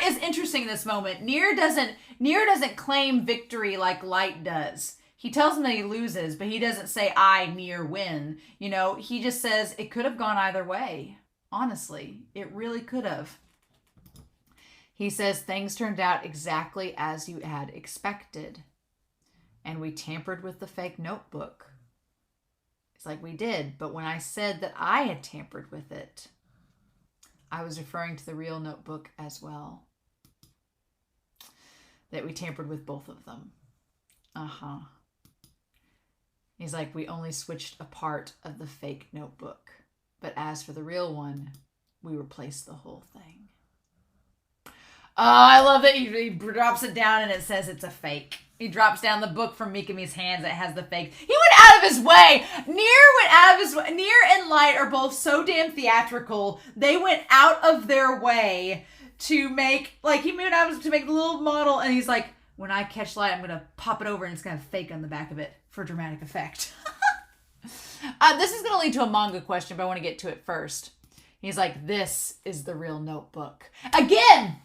is interesting in this moment. Nier doesn't claim victory like Light does. He tells him that he loses, but he doesn't say I, Nier, win. You know, he just says it could have gone either way. Honestly, it really could have. He says things turned out exactly as you had expected. And we tampered with the fake notebook. It's like, we did, but when I said that I had tampered with it, I was referring to the real notebook as well. That we tampered with both of them. He's like, we only switched a part of the fake notebook. But as for the real one, we replaced the whole thing. Oh, I love that he drops it down and it says it's a fake. He drops down the book from Mikami's hands that has the fake. He went out of his way. Nier and Light are both so damn theatrical. They went out of their way to make, like, he went out to make the little model, and he's like, when I catch Light, I'm going to pop it over and it's going to have fake on the back of it for dramatic effect. This is going to lead to a manga question, but I want to get to it first. He's like, this is the real notebook. Again,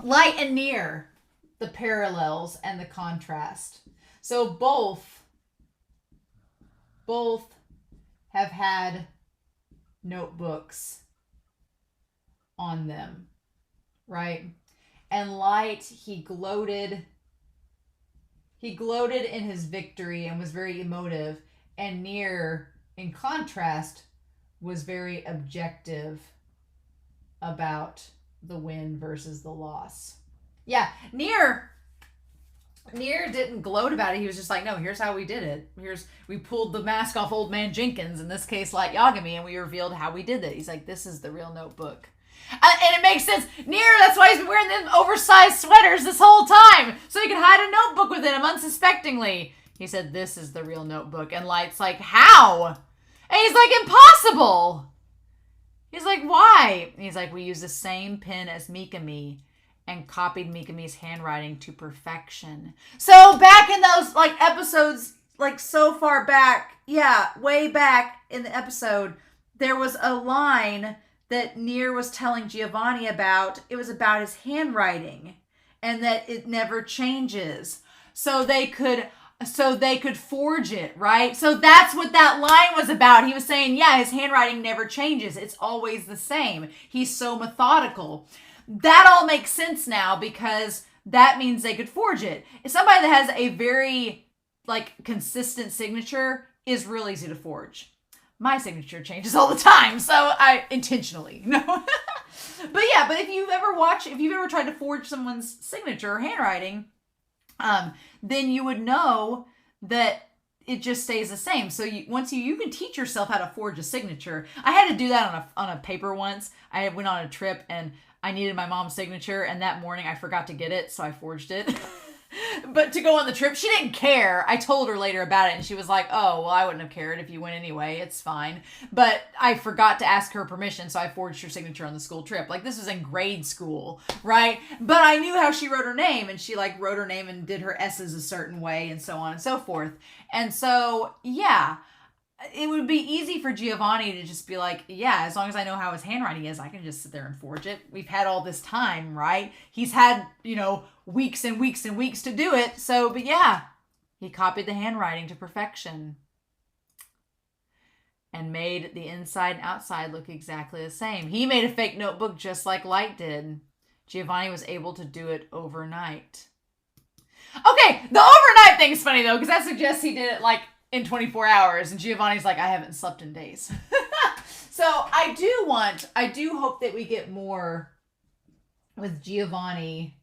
Light and Nier, the parallels and the contrast. So both have had notebooks on them, right? And Light, he gloated in his victory and was very emotive, and Near, in contrast, was very objective about the win versus the loss. Yeah, Near didn't gloat about it. He was just like, no, here's how we did it. We pulled the mask off Old Man Jenkins, in this case, Light Yagami, and we revealed how we did it. He's like, this is the real notebook. And it makes sense. Near, that's why he's been wearing them oversized sweaters this whole time, so he could hide a notebook within him unsuspectingly. He said, this is the real notebook. And Light's like, how? And he's like, impossible. He's like, why? And he's like, we used the same pen as Mikami and copied Mikami's handwriting to perfection. So back in those episodes, so far back, way back in the episode, there was a line that Near was telling Giovanni about. It was about his handwriting and that it never changes. So they could forge it, right? So that's what that line was about. He was saying, yeah, his handwriting never changes. It's always the same. He's so methodical. That all makes sense now, because that means they could forge it. If somebody that has a very consistent signature is real easy to forge. My signature changes all the time, so I intentionally, no. But if you've ever tried to forge someone's signature or handwriting, then you would know that it just stays the same. So you can teach yourself how to forge a signature. I had to do that on a paper once. I went on a trip and I needed my mom's signature, and that morning I forgot to get it, so I forged it. But to go on the trip, she didn't care. I told her later about it, and she was like, oh, well, I wouldn't have cared if you went anyway. It's fine. But I forgot to ask her permission, so I forged her signature on the school trip. This was in grade school, right? But I knew how she wrote her name, and she wrote her name and did her S's a certain way, and so on and so forth. And so, yeah, it would be easy for Giovanni to just be like, yeah, as long as I know how his handwriting is, I can just sit there and forge it. We've had all this time, right? He's had, weeks and weeks and weeks to do it. So, but yeah, he copied the handwriting to perfection and made the inside and outside look exactly the same. He made a fake notebook just like Light did. Giovanni was able to do it overnight. Okay, the overnight thing's funny though, because that suggests he did it in 24 hours, and Giovanni's like, I haven't slept in days. So I do hope that we get more with Giovanni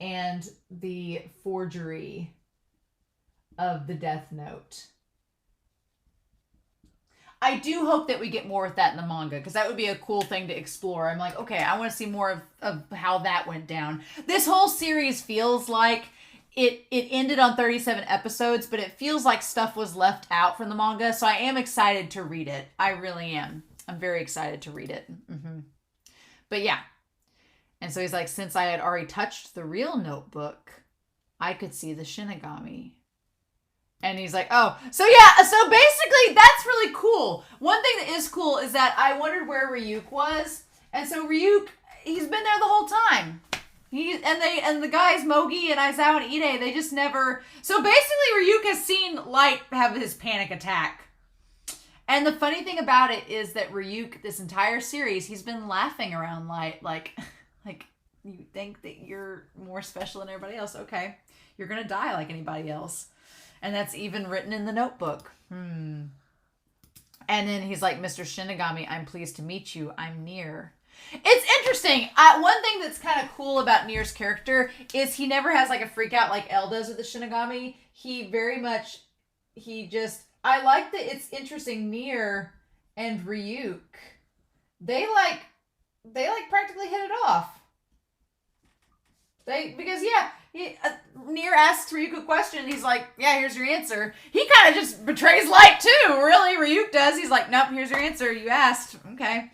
and the forgery of the Death Note. I do hope that we get more with that in the manga, because that would be a cool thing to explore. I'm like, okay, I want to see more of how that went down. This whole series feels like it ended on 37 episodes, but it feels like stuff was left out from the manga, so I am excited to read it. I really am. I'm very excited to read it. Mm-hmm. But yeah. And so he's like, since I had already touched the real notebook, I could see the Shinigami. And he's like, oh, so yeah, so basically that's really cool. One thing that is cool is that I wondered where Ryuk was. And so Ryuk, he's been there the whole time. And the guys, Mogi and Aizawa and Ide, they just never... So basically Ryuk has seen Light have his panic attack. And the funny thing about it is that Ryuk, this entire series, he's been laughing around Light like you think that you're more special than everybody else. Okay, you're gonna die like anybody else. And that's even written in the notebook. And then he's like, Mr. Shinigami, I'm pleased to meet you. I'm Near. It's interesting. One thing that's kind of cool about Near's character is he never has a freak out like L does with the Shinigami. I like that it's interesting. Near and Ryuk, they practically hit it off. Near asks Ryuk a question, and he's like, yeah, here's your answer. He kind of just betrays Light too, really. Ryuk does. He's like, nope, here's your answer. You asked. Okay.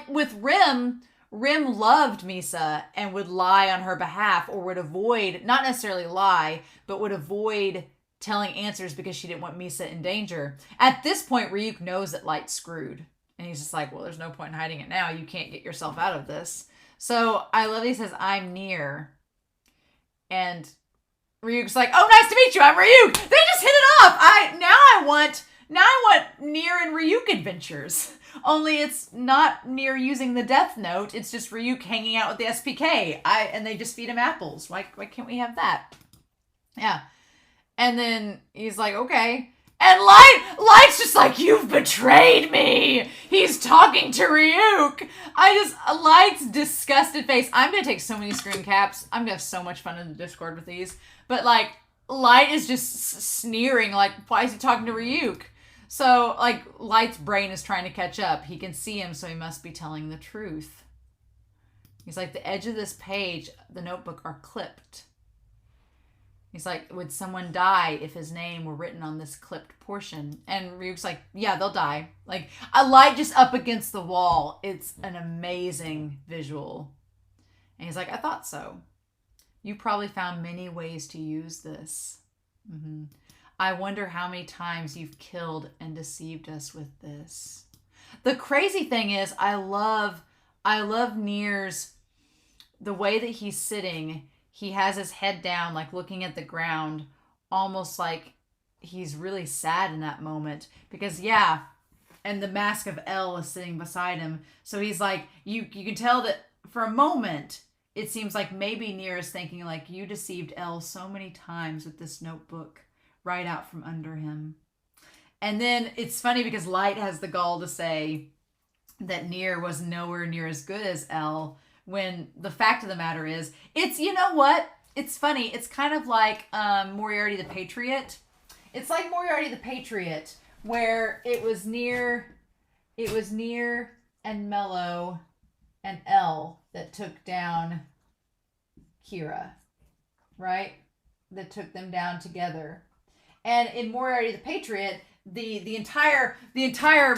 With Rim loved Misa and would lie on her behalf, or would avoid, not necessarily lie, but would avoid telling answers because she didn't want Misa in danger. At this point, Ryuk knows that Light's screwed. And he's just like, well, there's no point in hiding it now. You can't get yourself out of this. So I love he says, I'm near. And Ryuk's like, oh, nice to meet you. I'm Ryuk. They just hit it off. Now I want Near and Ryuk adventures. Only it's not Near using the Death Note. It's just Ryuk hanging out with the SPK. And they just feed him apples. Why can't we have that? Yeah. And then he's like, okay. And Light's just like, you've betrayed me. He's talking to Ryuk. Light's disgusted face. I'm going to take so many screen caps. I'm going to have so much fun in the Discord with these. But, like, Light is just sneering, like, why is he talking to Ryuk? So, like, Light's brain is trying to catch up. He can see him, so he must be telling the truth. He's like, the edge of this page, the notebook, are clipped. He's like, would someone die if his name were written on this clipped portion? And Ryuk's like, yeah, they'll die. Like, a Light just up against the wall. It's an amazing visual. And he's like, I thought so. You probably found many ways to use this. Mm-hmm. I wonder how many times you've killed and deceived us with this. The crazy thing is, I love Nier's, the way that he's sitting. He has his head down, like looking at the ground, almost like he's really sad in that moment. Because, yeah, and the mask of L is sitting beside him. So he's like, you can tell that for a moment, it seems like maybe Nier is thinking, like, you deceived L so many times with this notebook right out from under him. And then it's funny because Light has the gall to say that Nier was nowhere near as good as L, when the fact of the matter is, it's, you know what? It's funny. It's kind of like Moriarty the Patriot. It's like Moriarty the Patriot, where it was Nier and Mello and L that took down Kira, right? That took them down together. And in Moriarty the Patriot, the entire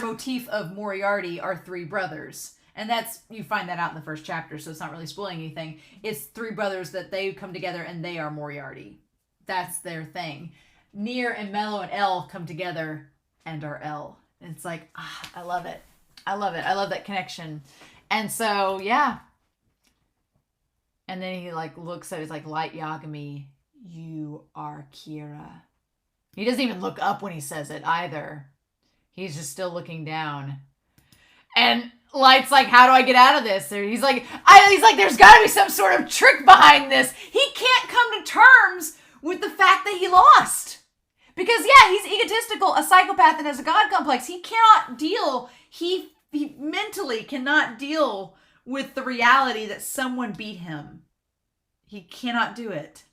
motif of Moriarty are three brothers. And that's, you find that out in the first chapter, so it's not really spoiling anything. It's three brothers that they come together and they are Moriarty. That's their thing. Nier and Mello and L come together and are L. And it's like, I love it. I love it. I love that connection. And so, yeah. And then he like looks at it, he's like, Light Yagami, you are Kira. He doesn't even look up when he says it either. He's just still looking down. And Light's like, how do I get out of this? He's like, there's got to be some sort of trick behind this. He can't come to terms with the fact that he lost. Because, yeah, he's egotistical, a psychopath, and has a God complex. He cannot deal, he mentally cannot deal with the reality that someone beat him. He cannot do it.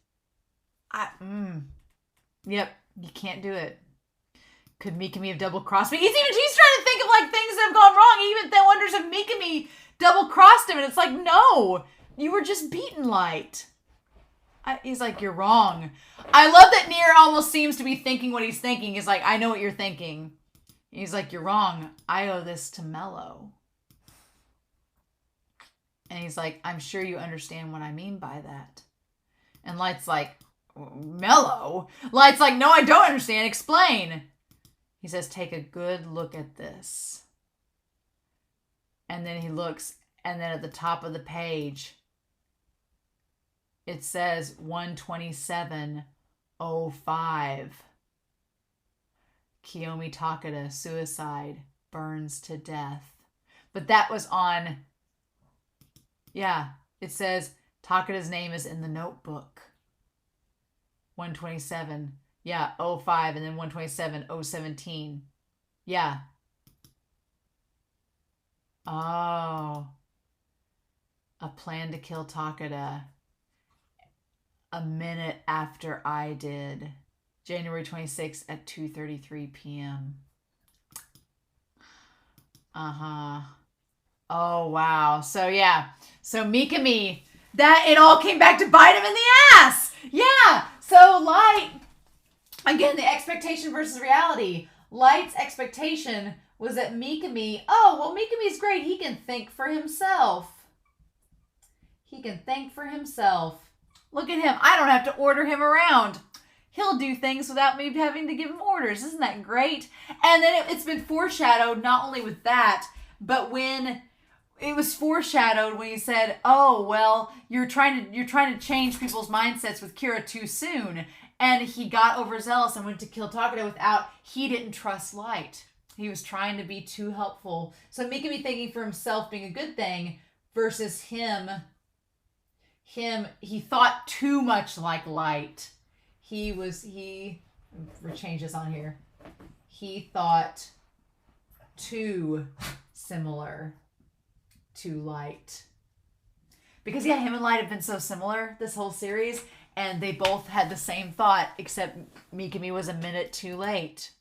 Yep, you can't do it. Could Mikami have double-crossed me? He's trying to think of, like, things that have gone wrong. He even then wonders if Mikami double-crossed him. And it's like, no, you were just beaten, Light. He's like, you're wrong. I love that Nier almost seems to be thinking what he's thinking. He's like, I know what you're thinking. He's like, you're wrong. I owe this to Mello. And he's like, I'm sure you understand what I mean by that. And Light's like, Mello? Light's like, no, I don't understand. Explain. He says, take a good look at this. And then he looks, and then at the top of the page, it says 127:05. Kiyomi Takeda, suicide, burns to death. But that was on, yeah, it says Takeda's name is in the notebook. 127. Yeah, 05 and then 127:017. Yeah. Oh. A plan to kill Takeda a minute after I did. January 26th at 2:33 p.m. Oh, wow. So, yeah. So, Mikami, that it all came back to bite him in the ass. Yeah. So, Light, again, the expectation versus reality. Light's expectation was that Mikami's great. He can think for himself. Look at him. I don't have to order him around. He'll do things without me having to give him orders. Isn't that great? And then it's been foreshadowed not only with that, but when it was foreshadowed when he said, "Oh, well, you're trying to change people's mindsets with Kira too soon." And he got overzealous and went to kill Takeda he didn't trust Light. He was trying to be too helpful. So Mikami thinking for himself being a good thing versus him, he thought too much like Light. Let me change this on here. He thought too similar to Light. Because yeah, him and Light have been so similar this whole series, and they both had the same thought, except Mikami was a minute too late.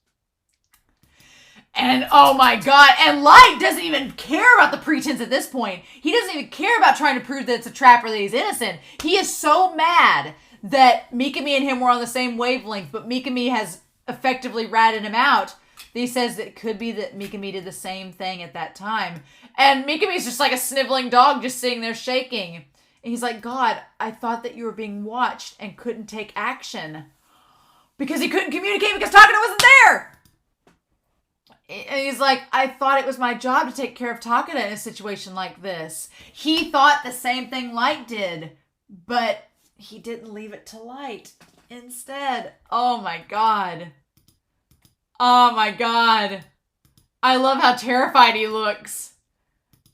And oh my god, and Light doesn't even care about the pretense at this point. He doesn't even care about trying to prove that it's a trap or that he's innocent. He is so mad that Mikami and him were on the same wavelength, but Mikami has effectively ratted him out. He says that it could be that Mikami did the same thing at that time. And Mikami's just like a sniveling dog just sitting there shaking. And he's like, God, I thought that you were being watched and couldn't take action. Because he couldn't communicate because Takeda wasn't there. And he's like, I thought it was my job to take care of Takeda in a situation like this. He thought the same thing Light did, but he didn't leave it to Light instead. Oh my god. Oh my god. I love how terrified he looks.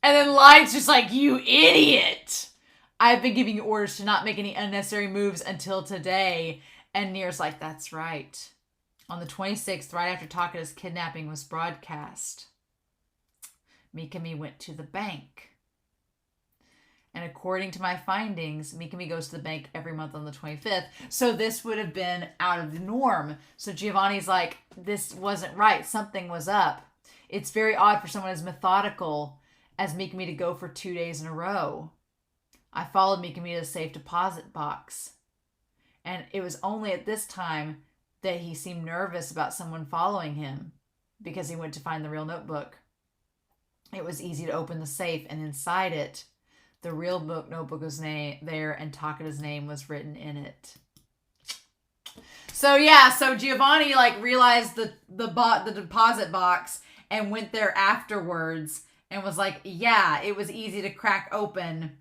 And then Light's just like, you idiot. I've been giving you orders to not make any unnecessary moves until today. And Nier's like, that's right. On the 26th, right after Takeda's kidnapping was broadcast, Mikami went to the bank. And according to my findings, Mikami goes to the bank every month on the 25th. So this would have been out of the norm. So Giovanni's like, this wasn't right. Something was up. It's very odd for someone as methodical as Mikami to go for 2 days in a row. I followed Mikami to the safe deposit box. And it was only at this time that he seemed nervous about someone following him because he went to find the real notebook. It was easy to open the safe, and inside it, the real notebook was there, and Takeda's name was written in it. So yeah, so Giovanni like realized the deposit box and went there afterwards and was like, yeah, it was easy to crack open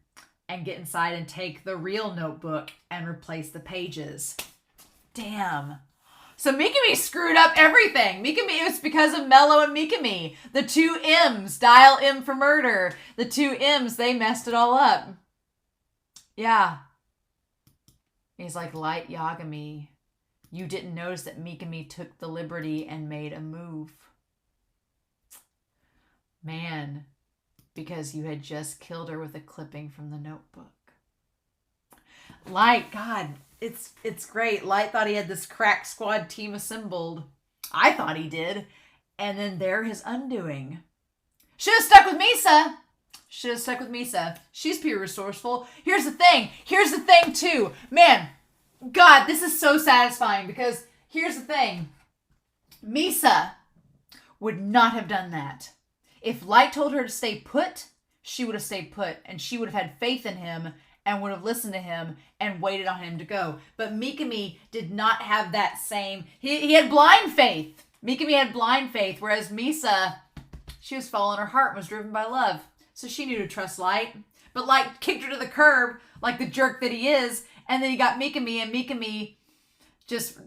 and get inside and take the real notebook and replace the pages. Damn. So Mikami screwed up everything. Mikami, it was because of Mello and Mikami. The two M's, dial M for murder. The two M's, they messed it all up. Yeah. He's like, Light Yagami, you didn't notice that Mikami took the liberty and made a move. Man, because you had just killed her with a clipping from the notebook. Light, God, it's great. Light thought he had this crack squad team assembled. I thought he did. And then they're his undoing. Should have stuck with Misa. She's pure resourceful. Here's the thing too. Man, God, this is so satisfying because here's the thing. Misa would not have done that. If Light told her to stay put, she would have stayed put. And she would have had faith in him and would have listened to him and waited on him to go. But Mikami did not have that same... He had blind faith. Mikami had blind faith, whereas Misa, she was following her heart and was driven by love. So she knew to trust Light. But Light kicked her to the curb like the jerk that he is. And then he got Mikami, and Mikami just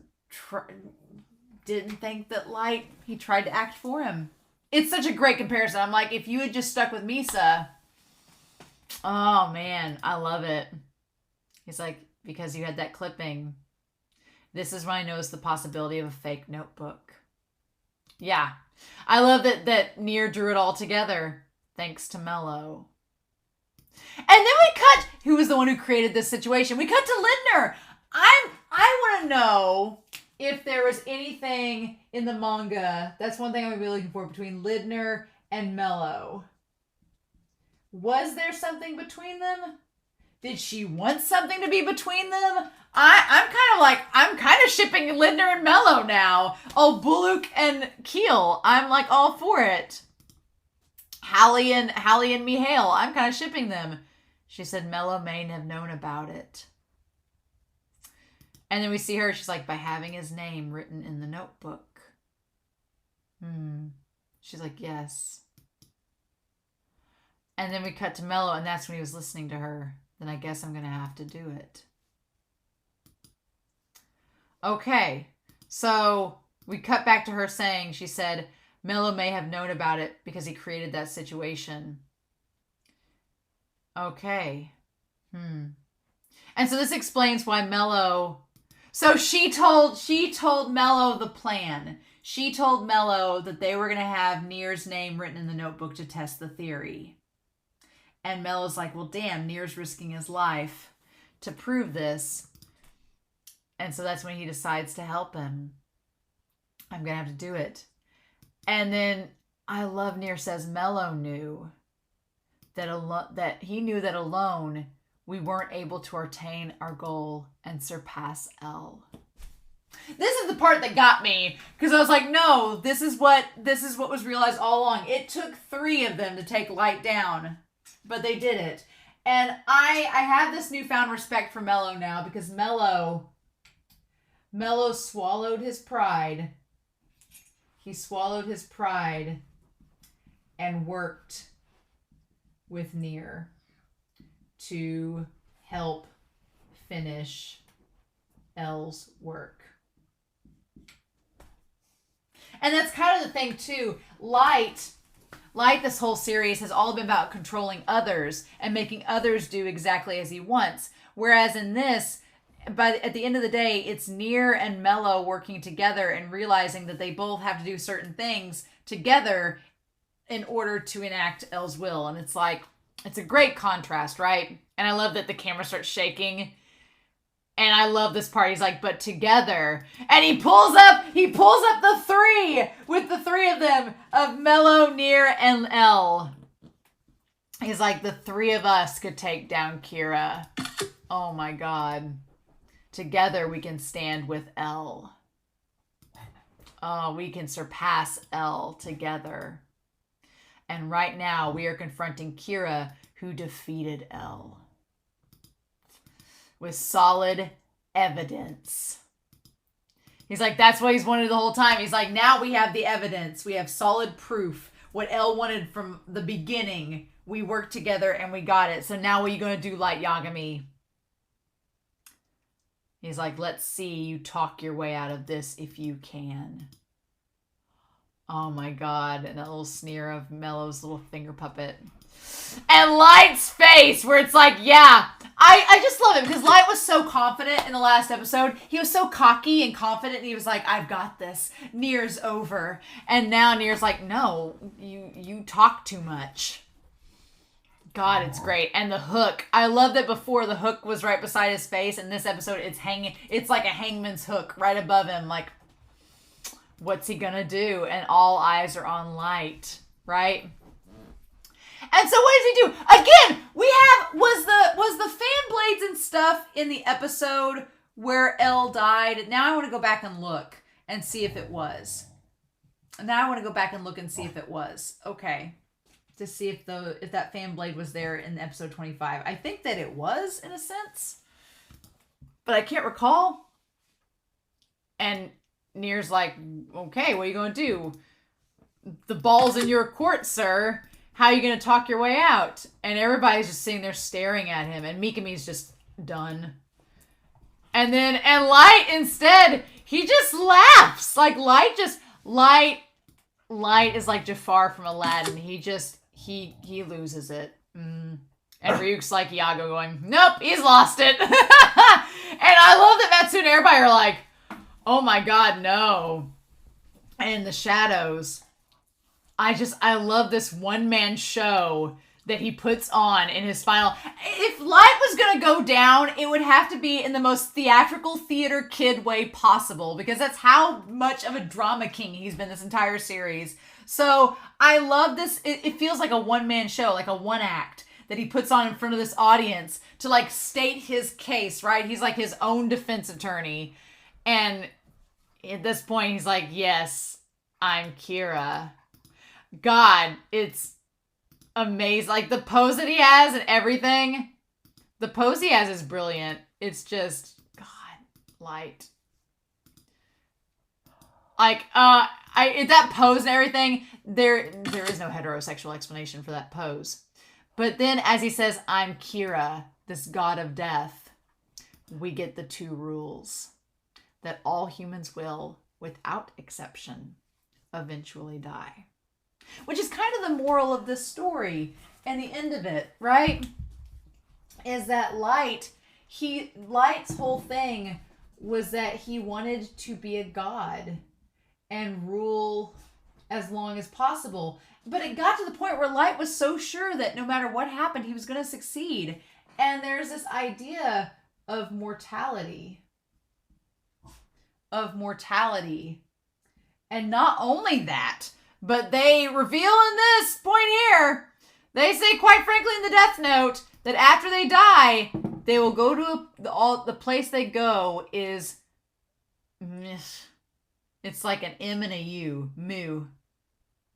didn't think that Light... He tried to act for him. It's such a great comparison. I'm like, if you had just stuck with Misa... Oh, man, I love it. He's like, because you had that clipping. This is when I noticed the possibility of a fake notebook. Yeah. I love that Nier drew it all together, thanks to Mello. And then we cut, who was the one who created this situation? We cut to Lindner. I want to know if there was anything in the manga. That's one thing I'm going to be looking for between Lindner and Mello. Was there something between them? Did she want something to be between them? I'm kind of shipping Lindner and Mello now. Oh, Bullock and Keel. I'm like all for it. Hallie and Mihail. I'm kind of shipping them. She said Mello may have known about it. And then we see her. She's like, by having his name written in the notebook. She's like, yes. And then we cut to Mello, and that's when he was listening to her. Then I guess I'm going to have to do it. Okay. So we cut back to her saying, she said, Mello may have known about it because he created that situation. Okay. And so this explains why Mello... So she told Mello the plan. She told Mello that they were going to have Nir's name written in the notebook to test the theory. And Mello's like, well, damn, Nir's risking his life to prove this. And so that's when he decides to help him. I'm going to have to do it. And then I love Nir says Mello knew that he knew that alone we weren't able to attain our goal and surpass L. This is the part that got me, because I was like, no, this is what was realized all along. It took 3 of them to take Light down, but they did it. And I have this newfound respect for Mello now, because Mello swallowed his pride. He swallowed his pride and worked with Nir to help finish L's work. And that's kind of the thing too. Light, this whole series has all been about controlling others and making others do exactly as he wants. Whereas in this, at the end of the day, it's Nir and Mello working together and realizing that they both have to do certain things together in order to enact L's will. And it's like, it's a great contrast, right? And I love that the camera starts shaking. And I love this part. He's like, but together. And he pulls up the 3 with the 3 of them, of Mello, Nir, and L. He's like, the 3 of us could take down Kira. Oh my God. Together we can stand with L. Oh, we can surpass L together. And right now we are confronting Kira, who defeated L. With solid evidence. He's like, that's what he's wanted the whole time. He's like, now we have the evidence. We have solid proof. What L wanted from the beginning, we worked together and we got it. So now what are you going to do, Light Yagami? He's like, let's see you talk your way out of this if you can. Oh my God. And that little sneer of Mello's little finger puppet. And Light's face, where it's like, yeah. I just love it because Light was so confident in the last episode. He was so cocky and confident. And he was like, I've got this. Nir's over. And now Nir's like, no, you talk too much. God, it's great. And the hook. I love that before the hook was right beside his face. In this episode, it's hanging. It's like a hangman's hook right above him. Like, what's he gonna do? And all eyes are on Light, right? And so what does he do? Again, we have, was the fan blades and stuff in the episode where L died? Now I want to go back and look and see if it was. Now I want to go back and look and see if it was. Okay. To see if that fan blade was there in episode 25. I think that it was, in a sense. But I can't recall. And Nir's like, okay, what are you going to do? The ball's in your court, sir. How are you going to talk your way out? And everybody's just sitting there staring at him. And Mikami's just done. And Light instead, he just laughs. Like Light is like Jafar from Aladdin. He loses it. And Ryuk's like Iago going, nope, he's lost it. And I love that Matsu and everybody are like, oh my God, no. And in the shadows, I love this one-man show that he puts on in his final. If Light was going to go down, it would have to be in the most theatrical theater kid way possible, because that's how much of a drama king he's been this entire series. So I love this. It feels like a one-man show, like a one act that he puts on in front of this audience to like state his case, right? He's like his own defense attorney. And at this point, he's like, yes, I'm Kira. God, it's amazing. Like the pose that he has and everything. The pose he has is brilliant. It's just, God, Light. Like, that pose and everything, there is no heterosexual explanation for that pose. But then as he says, I'm Kira, this god of death, we get the 2 rules that all humans will, without exception, eventually die. Which is kind of the moral of this story and the end of it, right? Is that Light's whole thing was that he wanted to be a god and rule as long as possible. But it got to the point where Light was so sure that no matter what happened, he was going to succeed. And there's this idea of mortality. And not only that, but they reveal in this point here, they say quite frankly in the Death Note, that after they die, they will go to the place they go is, it's like an M and a U, mu,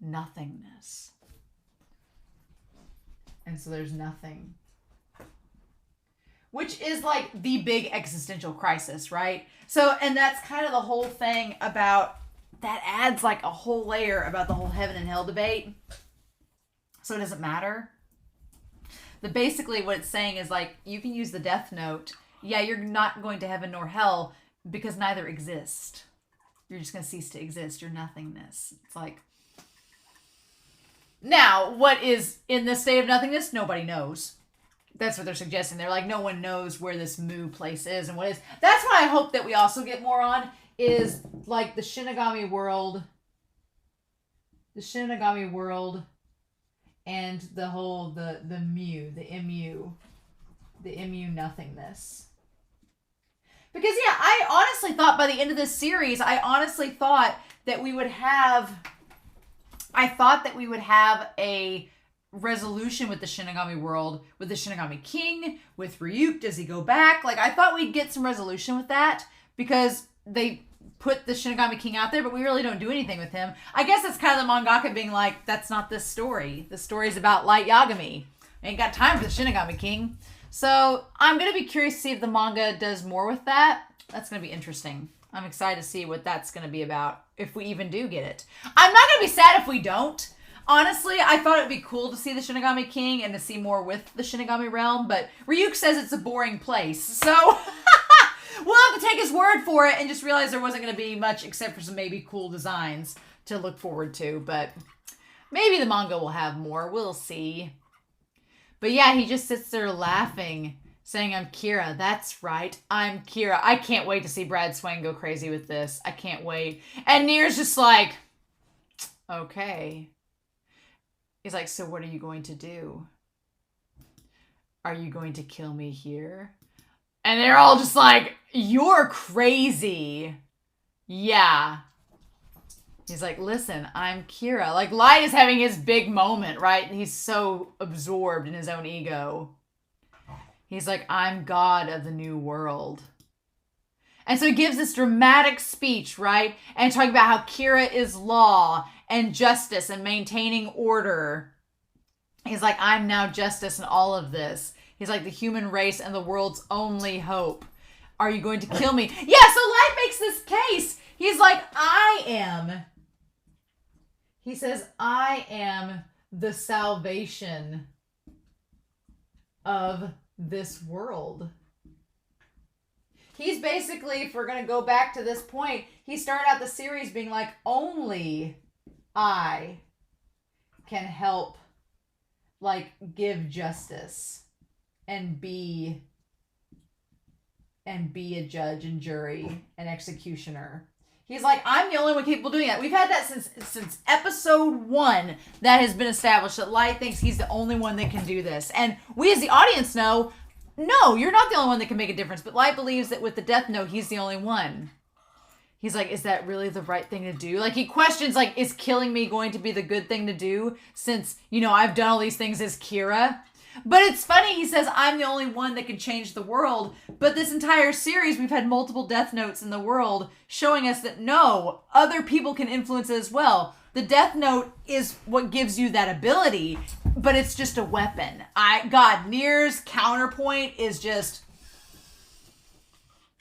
nothingness. And so there's nothing. Which is like the big existential crisis, right? So, and that's kind of the whole thing about, that adds like a whole layer about the whole heaven and hell debate. So it doesn't matter. But basically what it's saying is like, you can use the Death Note. Yeah, you're not going to heaven nor hell because neither exist. You're just going to cease to exist. You're nothingness. It's like, now, what is in this state of nothingness? Nobody knows. That's what they're suggesting. They're like, no one knows where this Mu place is and what is. That's what I hope that we also get more on, is like the Shinigami world. The Shinigami world and the whole, the mu, the mu nothingness. Because yeah, I honestly thought by the end of this series, that we would have a resolution with the Shinigami world, with the Shinigami King, with Ryuk. Does he go back? Like, I thought we'd get some resolution with that because they put the Shinigami King out there, but we really don't do anything with him. I guess that's kind of the mangaka being like, that's not this story. The story's about Light Yagami. I ain't got time for the Shinigami King. So I'm going to be curious to see if the manga does more with that. That's going to be interesting. I'm excited to see what that's going to be about, if we even do get it. I'm not going to be sad if we don't. Honestly, I thought it would be cool to see the Shinigami King and to see more with the Shinigami realm, but Ryuk says it's a boring place, so we'll have to take his word for it and just realize there wasn't going to be much except for some maybe cool designs to look forward to, but maybe the manga will have more. We'll see. But yeah, he just sits there laughing, saying, I'm Kira. That's right, I'm Kira. I can't wait to see Brad Swain go crazy with this. I can't wait. And Nier's just like, okay. He's like, so what are you going to do? Are you going to kill me here? And they're all just like, you're crazy. Yeah. He's like, listen, I'm Kira. Like, Light is having his big moment, right? He's so absorbed in his own ego. He's like, I'm God of the new world. And so he gives this dramatic speech, right? And talking about how Kira is law and justice and maintaining order. He's like, I'm now justice in all of this. He's like, the human race and the world's only hope. Are you going to kill me? Yeah, so Light makes this case. He's like, he says, I am the salvation of this world. He's basically, if we're going to go back to this point, he started out the series being like, only I can help, like, give justice and be a judge and jury and executioner. He's like, I'm the only one capable of doing that. We've had that since episode 1 that has been established, that Light thinks he's the only one that can do this. And we as the audience know, no, you're not the only one that can make a difference. But Light believes that with the Death Note, he's the only one. He's like, is that really the right thing to do? Like, he questions, like, is killing me going to be the good thing to do since, you know, I've done all these things as Kira? But it's funny, he says, I'm the only one that can change the world. But this entire series, we've had multiple Death Notes in the world showing us that no, other people can influence it as well. The Death Note is what gives you that ability, but it's just a weapon. Nier's counterpoint is just,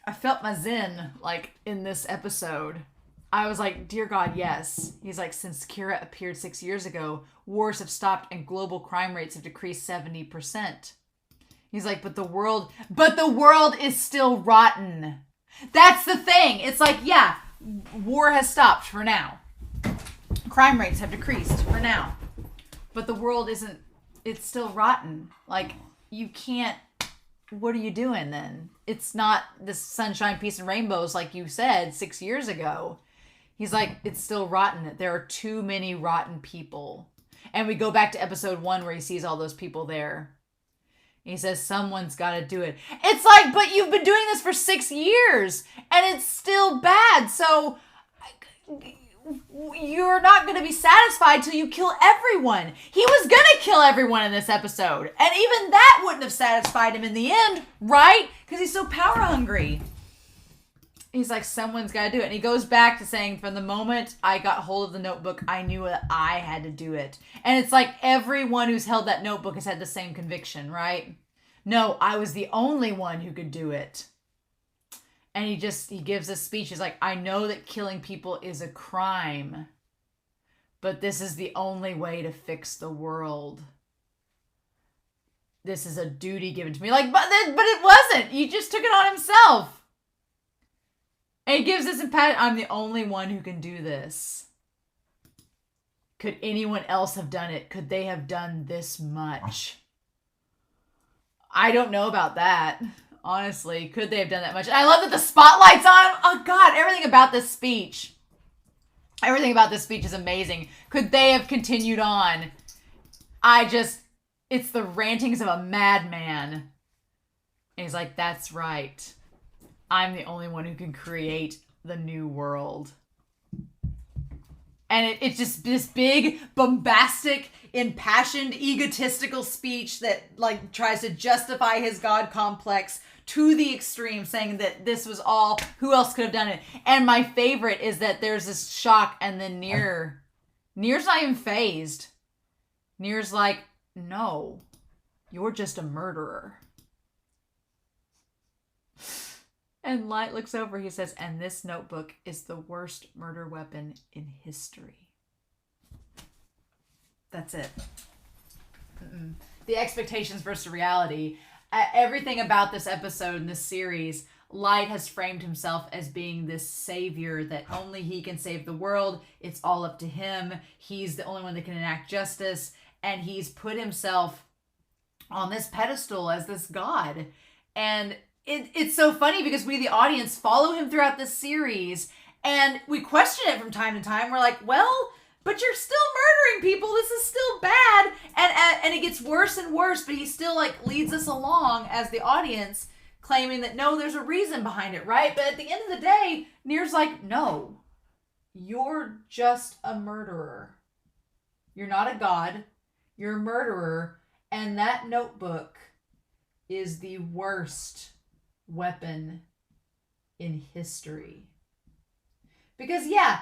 I felt my zen, like, in this episode. I was like, dear God, yes. He's like, since Kira appeared 6 years ago, wars have stopped and global crime rates have decreased 70%. He's like, but the world is still rotten. That's the thing. It's like, yeah, war has stopped for now. Crime rates have decreased for now. But the world isn't, it's still rotten. Like, you can't, what are you doing then? It's not this sunshine, peace, and rainbows like you said 6 years ago. He's like, it's still rotten. There are too many rotten people. And we go back to episode 1 where he sees all those people there. He says, someone's got to do it. It's like, but you've been doing this for 6 years and it's still bad. So you're not going to be satisfied till you kill everyone. He was going to kill everyone in this episode. And even that wouldn't have satisfied him in the end, right? Because he's so power hungry. He's like, someone's got to do it. And he goes back to saying, from the moment I got hold of the notebook, I knew that I had to do it. And it's like everyone who's held that notebook has had the same conviction, right? No, I was the only one who could do it. And he gives a speech. He's like, I know that killing people is a crime, but this is the only way to fix the world. This is a duty given to me. Like, but it wasn't. He just took it on himself. And he gives this impact. I'm the only one who can do this. Could anyone else have done it? Could they have done this much? I don't know about that. Honestly, could they have done that much? And I love that the spotlight's on him. Oh God, everything about this speech. Everything about this speech is amazing. Could they have continued on? It's the rantings of a madman. And he's like, that's right. I'm the only one who can create the new world. And it's just this big, bombastic, impassioned, egotistical speech that like tries to justify his God complex to the extreme, saying that this was all, who else could have done it? And my favorite is that there's this shock, and then Near's not even fazed. Near's like, no, you're just a murderer. And Light looks over, he says, and this notebook is the worst murder weapon in history. That's it. The expectations versus reality. Everything about this episode and this series, Light has framed himself as being this savior that only he can save the world. It's all up to him. He's the only one that can enact justice. And he's put himself on this pedestal as this god. And it's so funny because we, the audience, follow him throughout this series, and we question it from time to time. We're like, well, but you're still murdering people. This is still bad. And it gets worse and worse, but he still like leads us along as the audience, claiming that no, there's a reason behind it, right? But at the end of the day, Near's like, no, you're just a murderer. You're not a god. You're a murderer. And that notebook is the worst weapon in history. Because yeah,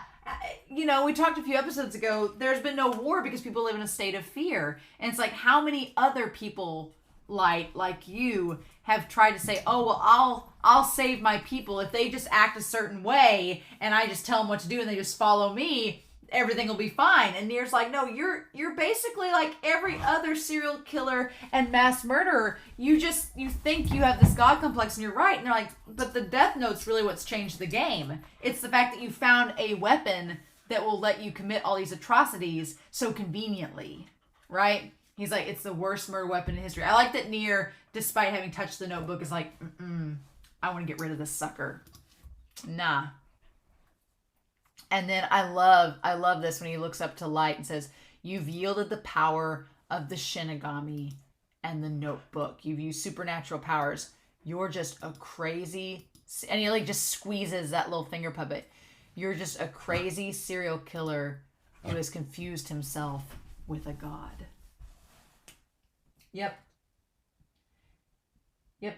we talked a few episodes ago, there's been no war because people live in a state of fear. And it's like, how many other people like you have tried to say, oh, well, I'll save my people if they just act a certain way and I just tell them what to do and they just follow me, everything will be fine. And Near's like, no, you're basically like every other serial killer and mass murderer. You think you have this god complex, and you're right. And they're like, but the death note's really what's changed the game. It's the fact that you found a weapon that will let you commit all these atrocities so conveniently, right? He's like, it's the worst murder weapon in history. I like that Near, despite having touched the notebook, is like, I want to get rid of this sucker. Nah. And then I love this when he looks up to Light and says, you've yielded the power of the Shinigami and the notebook. You've used supernatural powers. You're just a crazy, and he like just squeezes that little finger puppet. You're just a crazy serial killer who has confused himself with a god. Yep. You're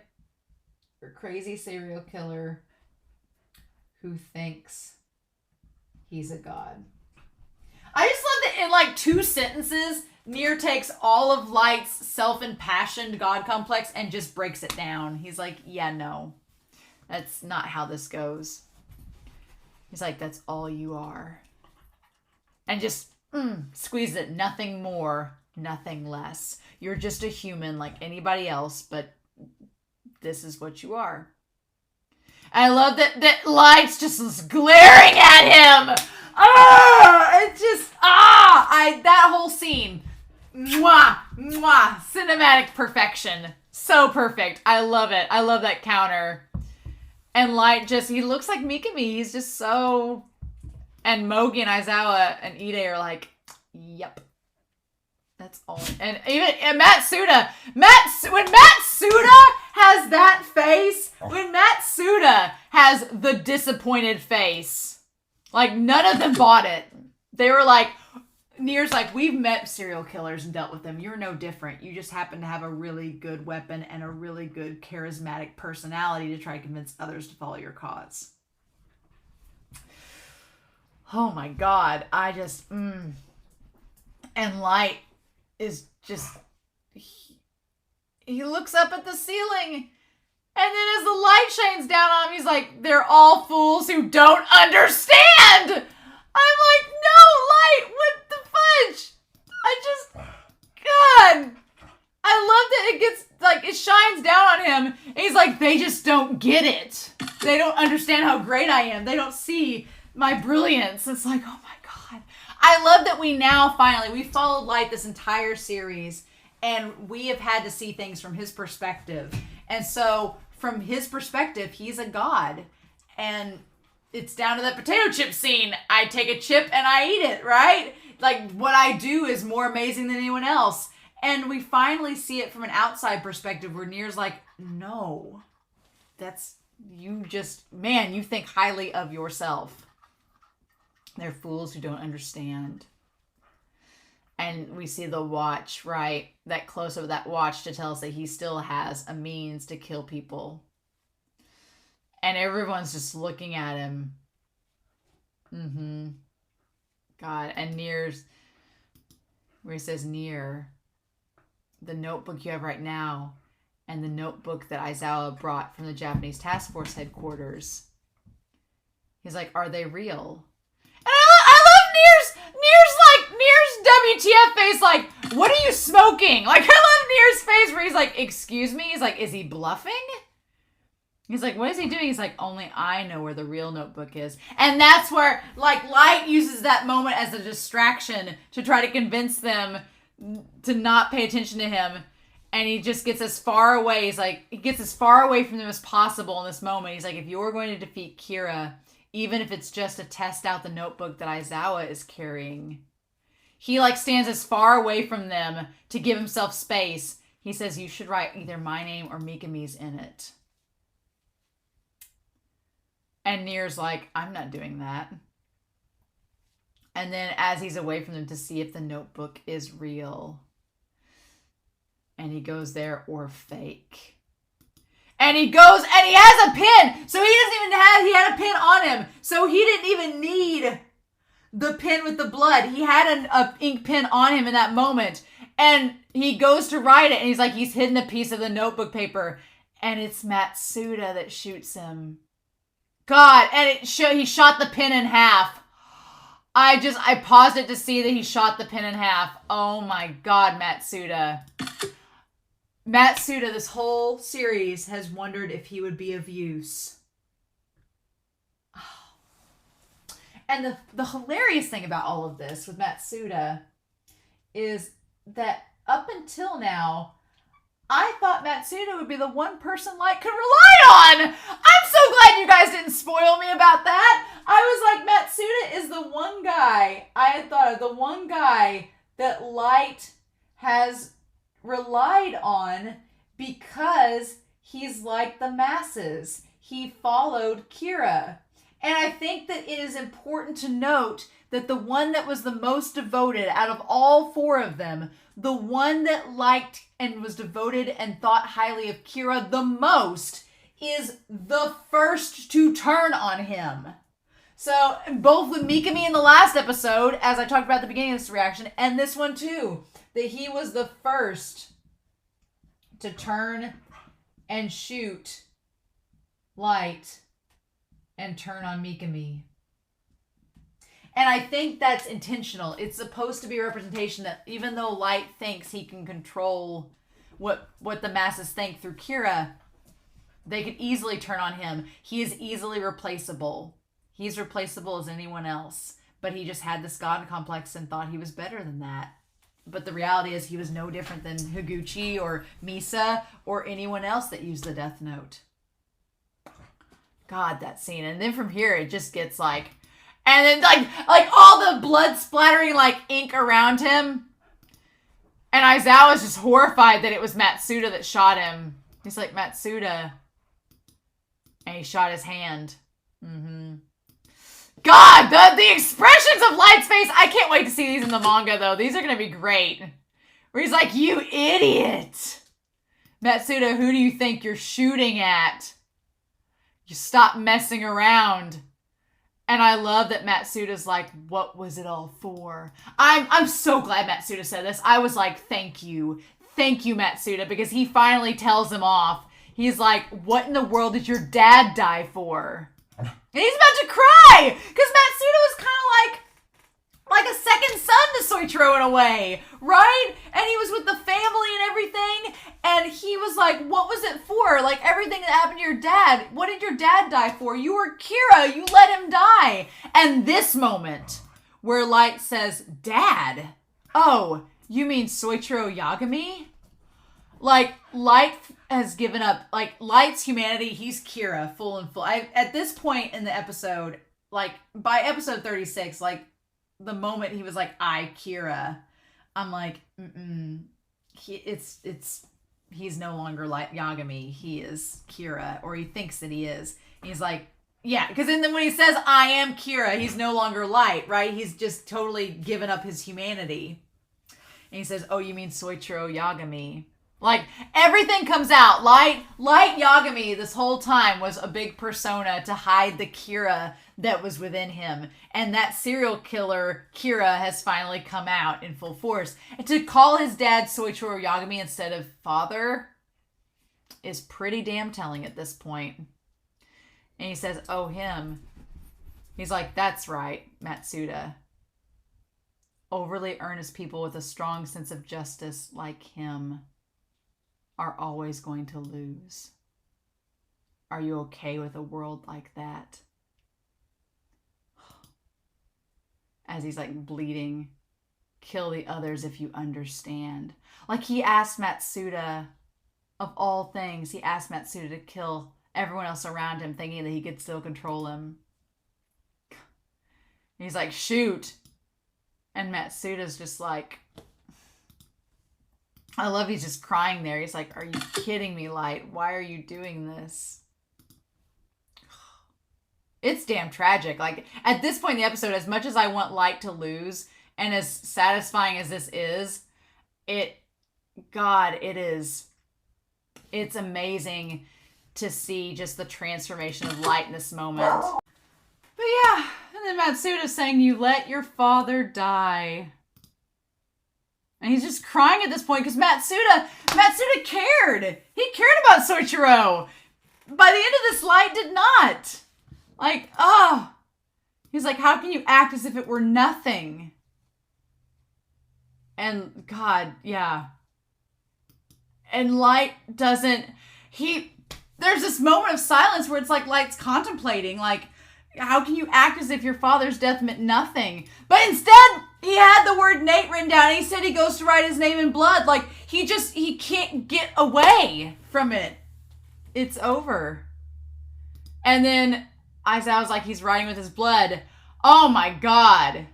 a crazy serial killer who thinks he's a god. I just love that in like 2 sentences, Near takes all of Light's self-impassioned god complex and just breaks it down. He's like, yeah, no, that's not how this goes. He's like, that's all you are. And just squeeze it. Nothing more, nothing less. You're just a human like anybody else, but this is what you are. I love that Light's just glaring at him. It's just, that whole scene. Mwah, mwah, cinematic perfection. So perfect. I love it. I love that counter. And Light he looks like Mikami. He's just so... And Mogi and Aizawa and Ide are like, yep. That's all. And even Matsuda. When Matsuda has that face, when Matsuda has the disappointed face, like, none of them bought it. They were like, Nier's like, we've met serial killers and dealt with them. You're no different. You just happen to have a really good weapon and a really good charismatic personality to try to convince others to follow your cause. Oh my God. And Light is just, he looks up at the ceiling, and then as the light shines down on him, he's like, they're all fools who don't understand. I'm like, no, Light, what the fudge? God, I love that it gets, like, it shines down on him, and he's like, they just don't get it. They don't understand how great I am. They don't see my brilliance. It's like, oh my God. I love that we followed Light this entire series, and we have had to see things from his perspective. And so, from his perspective, he's a god. And it's down to that potato chip scene. I take a chip and I eat it, right? Like, what I do is more amazing than anyone else. And we finally see it from an outside perspective where Nier's like, no, you think highly of yourself. They're fools who don't understand. And we see the watch, right? That close-up of that watch to tell us that he still has a means to kill people. And everyone's just looking at him. God. And Nier's, where he says, Nier, the notebook you have right now and the notebook that Aizawa brought from the Japanese task force headquarters. He's like, are they real? And I love Nier's WTF face, like, what are you smoking? Like, I love Nier's face where he's like, excuse me? He's like, is he bluffing? He's like, what is he doing? He's like, only I know where the real notebook is. And that's where, like, Light uses that moment as a distraction to try to convince them to not pay attention to him. And he just gets as far away. He's like, he gets as far away from them as possible in this moment. He's like, if you're going to defeat Kira, even if it's just to test out the notebook that Aizawa is carrying, he, like, stands as far away from them to give himself space. He says, you should write either my name or Mikami's in it. And Nier's like, I'm not doing that. And then as he's away from them to see if the notebook is real, and he goes there, or fake. And he goes, and he has a pin. So he had a pin on him. So he didn't even need the pin with the blood. He had an ink pen on him in that moment. And he goes to write it, and he's like, he's hidden a piece of the notebook paper. And it's Matsuda that shoots him. God, and he shot the pin in half. I paused it to see that he shot the pin in half. Oh my God, Matsuda. Matsuda, this whole series, has wondered if he would be of use. And the hilarious thing about all of this with Matsuda is that up until now, I thought Matsuda would be the one person Light could rely on. I'm so glad you guys didn't spoil me about that. I was like, Matsuda is the one guy, I had thought of the one guy that Light has relied on because he's like the masses. He followed Kira. And I think that it is important to note that the one that was the most devoted out of all four of them, the one that liked and was devoted and thought highly of Kira the most, is the first to turn on him. So both with Mikami in the last episode, as I talked about at the beginning of this reaction, and this one too, that he was the first to turn and shoot Light and turn on Mikami. And I think that's intentional. It's supposed to be a representation that even though Light thinks he can control what the masses think through Kira, they could easily turn on him. He is easily replaceable. He's replaceable as anyone else. But he just had this god complex and thought he was better than that. But the reality is he was no different than Higuchi or Misa or anyone else that used the Death Note. God, that scene. And then from here, it just gets like... And then like all the blood splattering like ink around him. And Aizawa's just horrified that it was Matsuda that shot him. He's like, Matsuda. And he shot his hand. God, the expressions of Light's face. I can't wait to see these in the manga, though. These are going to be great. Where he's like, you idiot. Matsuda, who do you think you're shooting at? You stop messing around. And I love that Matsuda's like, what was it all for? I'm so glad Matsuda said this. I was like, thank you. Thank you, Matsuda, because he finally tells him off. He's like, what in the world did your dad die for? And he's about to cry! Because Matsuda was kind of like a second son to Soichiro in a way, right? And he was with the family and everything, and he was like, what was it for? Like, everything that happened to your dad, what did your dad die for? You were Kira, you let him die. And this moment, where Light says, Dad? Oh, you mean Soichiro Yagami? Like, Light has given up, like, Light's humanity, he's Kira, full and full. At this point in the episode, like, by episode 36, like, the moment he was like, I, Kira, I'm like, he's no longer like Yagami, he is Kira, or he thinks that he is. He's like, yeah, because then when he says, I am Kira, he's no longer Light, right? He's just totally given up his humanity. And he says, oh, you mean Soichiro Yagami? Like, everything comes out. Light Yagami this whole time was a big persona to hide the Kira that was within him. And that serial killer, Kira, has finally come out in full force. And to call his dad Soichiro Yagami instead of father is pretty damn telling at this point. And he says, oh, him. He's like, that's right, Matsuda. Overly earnest people with a strong sense of justice like him are always going to lose. Are you okay with a world like that? As he's like bleeding, kill the others if you understand. Like he asked Matsuda, of all things, he asked Matsuda to kill everyone else around him, thinking that he could still control him. He's like, shoot. And Matsuda's just like, I love he's just crying there. He's like, are you kidding me, Light? Why are you doing this? It's damn tragic. Like, at this point in the episode, as much as I want Light to lose, and as satisfying as this is, it is. It's amazing to see just the transformation of Light in this moment. But yeah, and then Matsuda's saying, you let your father die. And he's just crying at this point because Matsuda cared. He cared about Soichiro. By the end of this, Light did not. Like, he's like, how can you act as if it were nothing? And God, yeah. And Light doesn't, there's this moment of silence where it's like Light's contemplating, like, how can you act as if your father's death meant nothing? But instead, he had the word Nate written down, and he said he goes to write his name in blood. Like, he can't get away from it. It's over. And then Aizawa's like, he's writing with his blood. Oh my God.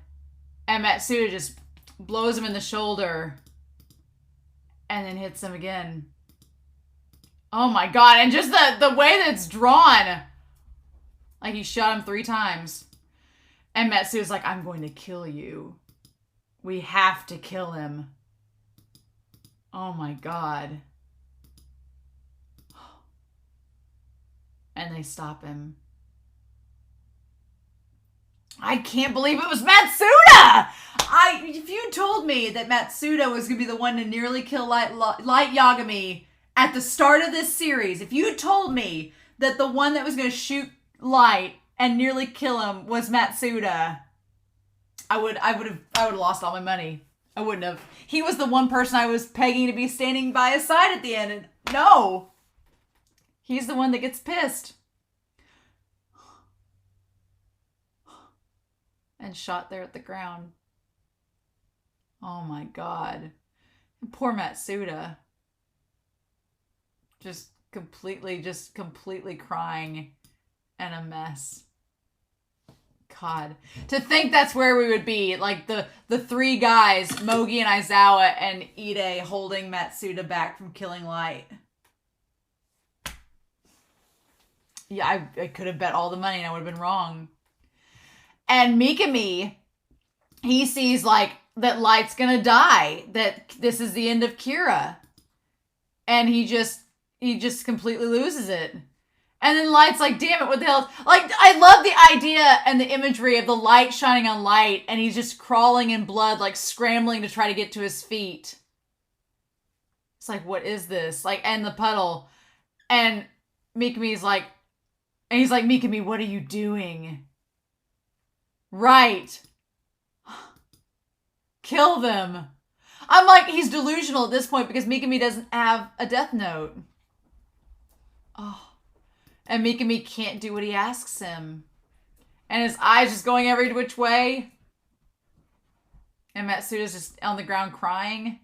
And Matsuda just blows him in the shoulder. And then hits him again. Oh my God. And just the way that it's drawn. Like he shot him 3 times. And Matsuda's like, I'm going to kill you. We have to kill him. Oh my God. And they stop him. I can't believe it was Matsuda! If you told me that Matsuda was going to be the one to nearly kill Light Yagami at the start of this series, if you told me that the one that was going to shoot Light and nearly kill him was Matsuda, I would have lost all my money. I wouldn't have. He was the one person I was pegging to be standing by his side at the end. And no. He's the one that gets pissed. And shot there at the ground. Oh my God. Poor Matsuda. Just completely crying and a mess. God. To think that's where we would be. Like the three guys, Mogi and Aizawa and Ide, holding Matsuda back from killing Light. Yeah, I could have bet all the money and I would have been wrong. And Mikami, he sees like that Light's gonna die, that this is the end of Kira. And he just completely loses it. And then Light's like, damn it, what the hell? Like, I love the idea and the imagery of the light shining on Light, and he's just crawling in blood, like scrambling to try to get to his feet. It's like, what is this? Like, and the puddle. And Mikami's like, and he's like, Mikami, what are you doing? Right. Kill them. I'm like, he's delusional at this point because Mikami doesn't have a death note. Oh. And Mikami can't do what he asks him. And his eyes just going every which way. And Matsuda's just on the ground crying.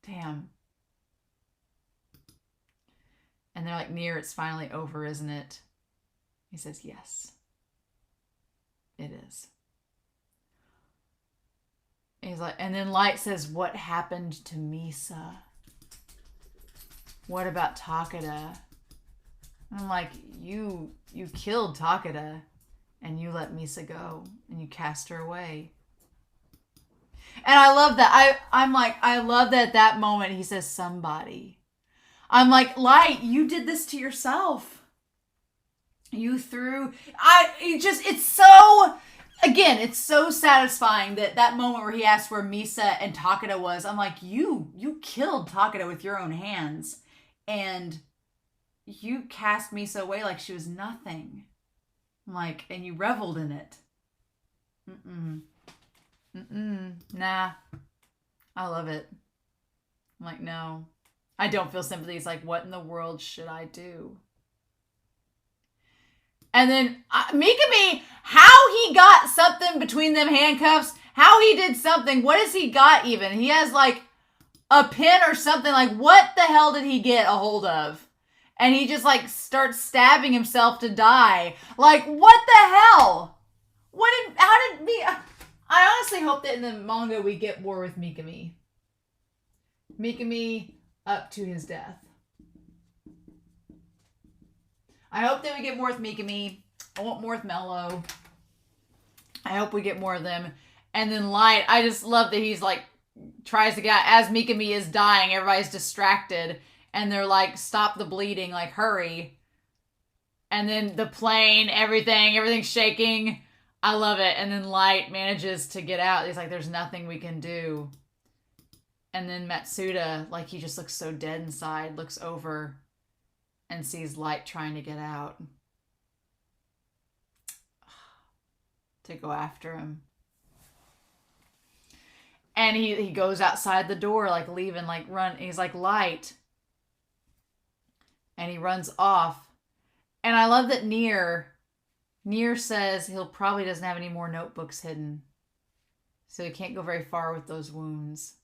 Damn. And they're like, Nier, it's finally over, isn't it? He says, yes. It is. And he's like, and then Light says, what happened to Misa? What about Takeda? I'm like, you killed Takeda and you let Misa go and you cast her away. And I love that. I'm like, I love that at that moment he says somebody. I'm like, Light, you did this to yourself. You threw, it's so, again, it's so satisfying that moment where he asked where Misa and Takeda was. I'm like, you killed Takeda with your own hands. And you cast Misa away like she was nothing. I'm like, and you reveled in it. Nah. I love it. I'm like, no. I don't feel sympathy. It's like, what in the world should I do? And then Mikami, how he got something between them handcuffs, how he did something. What has he got even? He has like a pin or something. Like, what the hell did he get a hold of? And he just like starts stabbing himself to die. Like, what the hell? I honestly hope that in the manga we get more with Mikami. Mikami up to his death. I hope that we get more with Mikami. I want more with Mello. I hope we get more of them. And then Light, I just love that he's like, tries to get, as Mikami is dying, everybody's distracted. And they're like, stop the bleeding, like, hurry. And then the plane, everything's shaking. I love it. And then Light manages to get out. He's like, there's nothing we can do. And then Matsuda, like, he just looks so dead inside, looks over and sees Light trying to get out. To go after him. And he goes outside the door, like, leaving, like, run. He's like, Light. And he runs off. And I love that Nier says he'll probably doesn't have any more notebooks hidden. So he can't go very far with those wounds.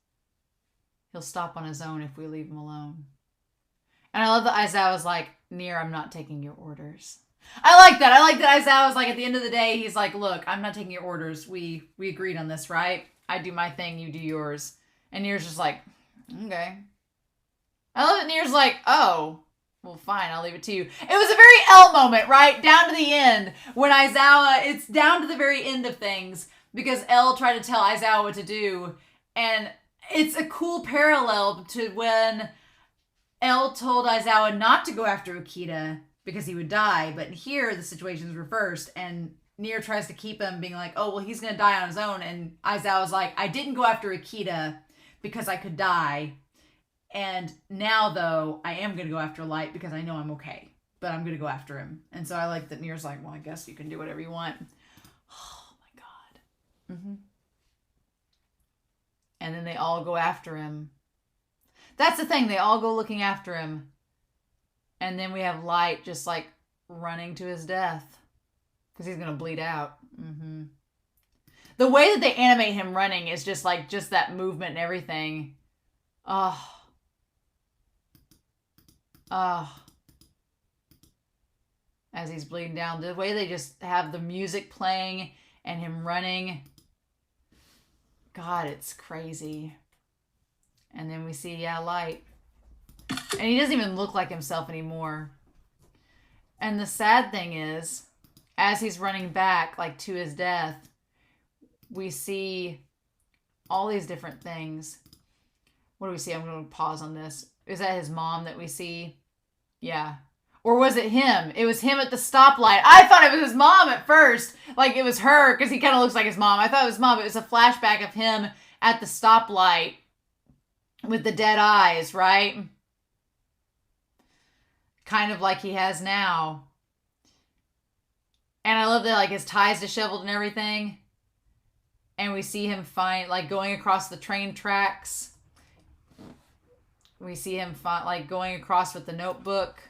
He'll stop on his own if we leave him alone. And I love that Aizawa's like, Nier, I'm not taking your orders. I like that. I like that Aizawa's like, at the end of the day, he's like, look, I'm not taking your orders. We agreed on this, right? I do my thing, you do yours. And Nier's just like, okay. I love that Nier's like, oh, well, fine, I'll leave it to you. It was a very L moment, right? Down to the end. When Aizawa, it's down to the very end of things. Because L tried to tell Aizawa what to do. And it's a cool parallel to when L told Aizawa not to go after Akita because he would die. But here, the situation's reversed. And Nier tries to keep him, being like, oh, well, he's going to die on his own. And Aizawa's like, I didn't go after Akita because I could die. And now, though, I am going to go after Light because I know I'm okay. But I'm going to go after him. And so I like that Nier's like, well, I guess you can do whatever you want. Mm-hmm. And then they all go after him. That's the thing. They all go looking after him. And then we have Light just like running to his death. Because he's going to bleed out. Mm-hmm. The way that they animate him running is just like, just that movement and everything. Oh. Oh. As he's bleeding down. The way they just have the music playing and him running. God, it's crazy. And then we see, yeah, Light. And he doesn't even look like himself anymore. And the sad thing is, as he's running back, like, to his death, we see all these different things. What do we see? I'm going to pause on this. Is that his mom that we see? Yeah. Or was it him? It was him at the stoplight. I thought it was his mom at first. Like, it was her, because he kind of looks like his mom. I thought it was mom. It was a flashback of him at the stoplight with the dead eyes, right? Kind of like he has now. And I love that, like, his tie's disheveled and everything. And we see him going across the train tracks. We see him like going across with the notebook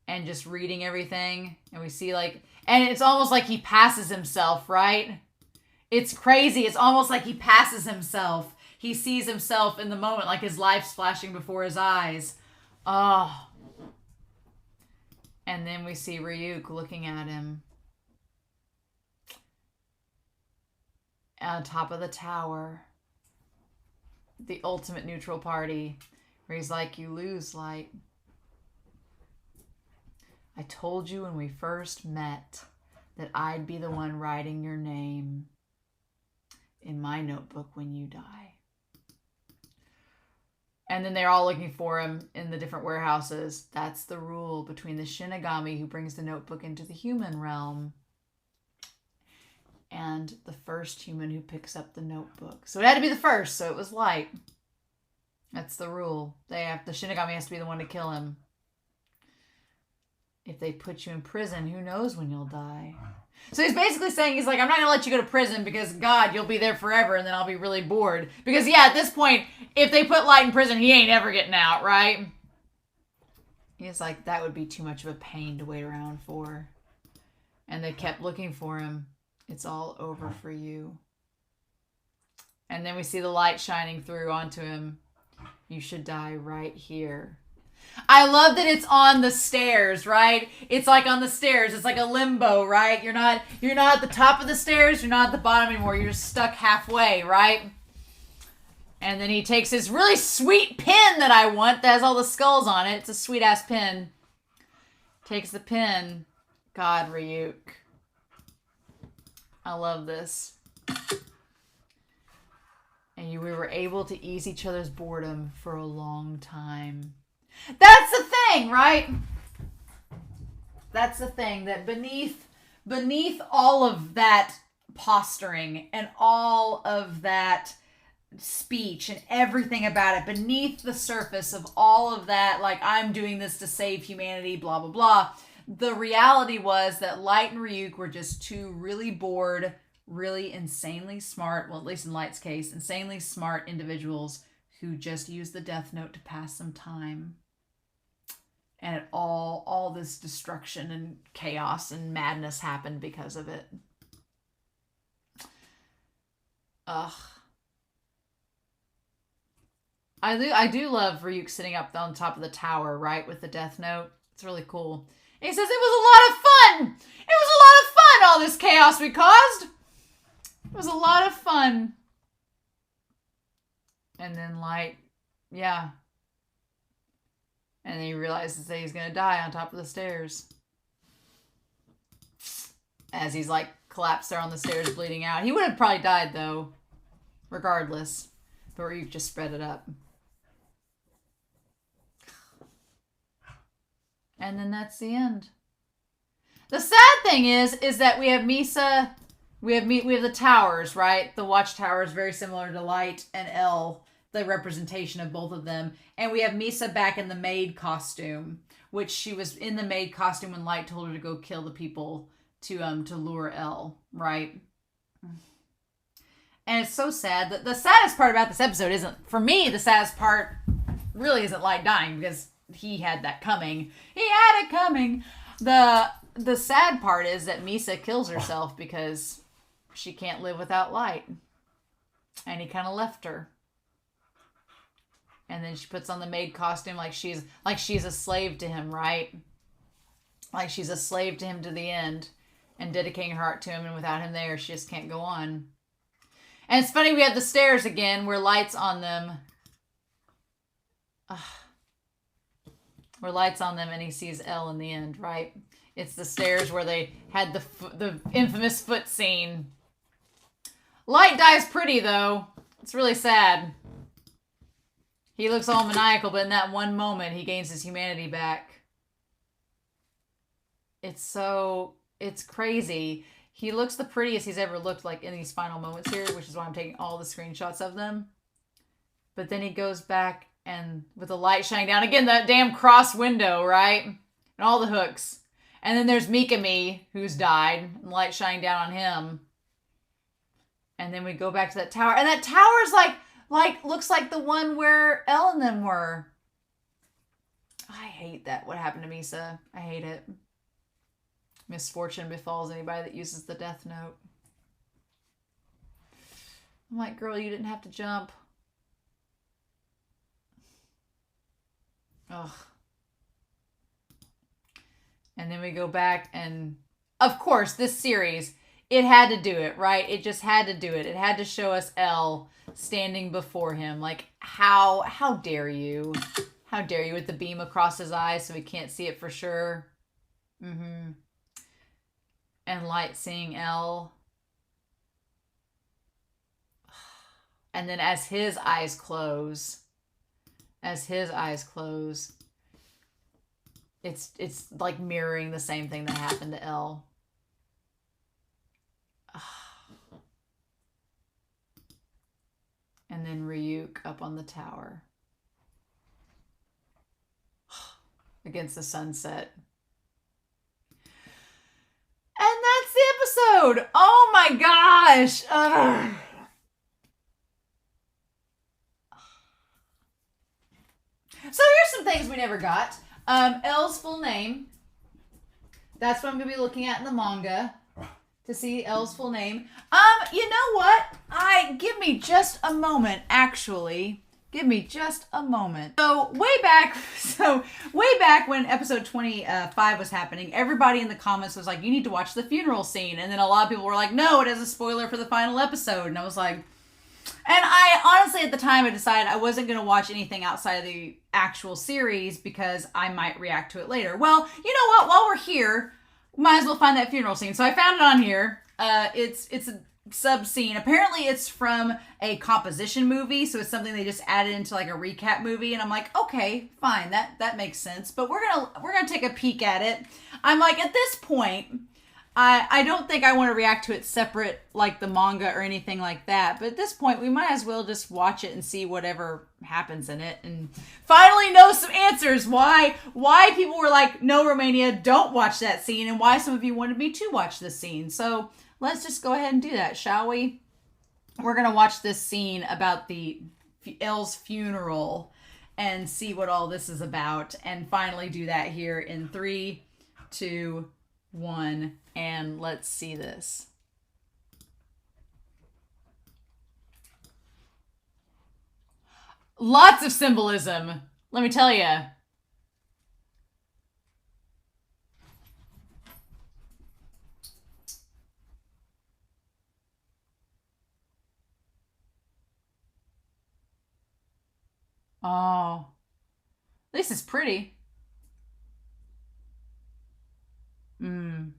and just reading everything. And we see and it's almost like he passes himself, right? It's crazy. It's almost like he passes himself. He sees himself in the moment, like his life's flashing before his eyes. Oh. And then we see Ryuk looking at him on top of the tower. The ultimate neutral party, where he's like, you lose, Light. I told you when we first met that I'd be the one writing your name in my notebook when you die. And then they're all looking for him in the different warehouses. That's the rule between the Shinigami who brings the notebook into the human realm and the first human who picks up the notebook. So it had to be the first, so it was Light. That's the rule. The Shinigami has to be the one to kill him. If they put you in prison, who knows when you'll die. So he's basically saying, he's like, I'm not going to let you go to prison because, God, you'll be there forever and then I'll be really bored. Because, yeah, at this point, if they put Light in prison, he ain't ever getting out, right? He's like, that would be too much of a pain to wait around for. And they kept looking for him. It's all over for you. And then we see the light shining through onto him. You should die right here. I love that it's on the stairs, right? It's like on the stairs. It's like a limbo, right? You're not at the top of the stairs. You're not at the bottom anymore. You're stuck halfway, right? And then he takes his really sweet pin that I want that has all the skulls on it. It's a sweet-ass pin. Takes the pin. God, Ryuk. I love this. And we were able to ease each other's boredom for a long time. That's the thing, right? That's the thing, that beneath all of that posturing and all of that speech and everything about it, beneath the surface of all of that, like, I'm doing this to save humanity, blah, blah, blah, the reality was that Light and Ryuk were just two really bored, really insanely smart, well, at least in Light's case, insanely smart individuals who just used the Death Note to pass some time. And all this destruction and chaos and madness happened because of it. Ugh. I do love Ryuk sitting up on top of the tower, right, with the Death Note. It's really cool. And he says, it was a lot of fun! It was a lot of fun, all this chaos we caused! It was a lot of fun. And then Light, yeah. And then he realizes that he's going to die on top of the stairs. As he's like collapsed there on the stairs bleeding out. He would have probably died though. Regardless. But Ryuk just spread it up. And then that's the end. The sad thing is that we have Misa. We have the towers, right? The watchtower is very similar to Light and L. The representation of both of them. And we have Misa back in the maid costume, which she was in the maid costume when Light told her to go kill the people to lure L, right? And it's so sad that the saddest part about this episode isn't, for me, the saddest part really isn't Light dying, because he had that coming. He had it coming. The sad part is that Misa kills herself because she can't live without Light. And he kind of left her. And then she puts on the maid costume like she's a slave to him, right? Like she's a slave to him to the end, and dedicating her heart to him, and without him there, she just can't go on. And it's funny, we have the stairs again where Light's on them. Where Light's on them and he sees Elle in the end, right? It's the stairs where they had the infamous foot scene. Light dies pretty, though. It's really sad. He looks all maniacal, but in that one moment, he gains his humanity back. It's crazy. He looks the prettiest he's ever looked, like, in these final moments here, which is why I'm taking all the screenshots of them. But then he goes back, and with the light shining down, again, that damn cross window, right? And all the hooks. And then there's Mikami, who's died, and light shining down on him. And then we go back to that tower, and that tower's like looks like the one where Elle and them were. I hate that, what happened to Misa. I hate it. Misfortune befalls anybody that uses the death note. I'm like, girl, you didn't have to jump. Ugh. And then we go back, and of course, this series, it had to do it, right? It just had to do it. It had to show us Elle standing before him. Like, how dare you? How dare you, with the beam across his eyes so he can't see it for sure. Mm-hmm. And Light seeing Elle. And then as his eyes close, it's like mirroring the same thing that happened to Elle. And then Ryuk up on the tower against the sunset. And that's the episode. Oh my gosh. Ugh. So here's some things we never got. Elle's full name. That's what I'm going to be looking at in the manga to see Elle's full name. You know what? Give me just a moment, actually. Give me just a moment. So way back when episode 25 was happening, everybody in the comments was like, you need to watch the funeral scene. And then a lot of people were like, no, it has a spoiler for the final episode. And I was like, and I honestly, at the time, I decided I wasn't going to watch anything outside of the actual series because I might react to it later. Well, you know what? While we're here, might as well find that funeral scene. So I found it on here. It's a sub scene. Apparently it's from a composition movie, so it's something they just added into like a recap movie, and I'm like, okay, fine, that makes sense. But we're gonna take a peek at it. I'm like, at this point, I don't think I want to react to it separate like the manga or anything like that. But at this point, we might as well just watch it and see whatever happens in it, and finally know some answers. Why people were like, no, Romania, don't watch that scene, and why some of you wanted me to watch this scene. So let's just go ahead and do that, shall we? We're gonna watch this scene about the Elle's funeral and see what all this is about, and finally do that here in 3, 2, 1, and let's see this. Lots of symbolism, let me tell you. Oh, this is pretty. Hmm.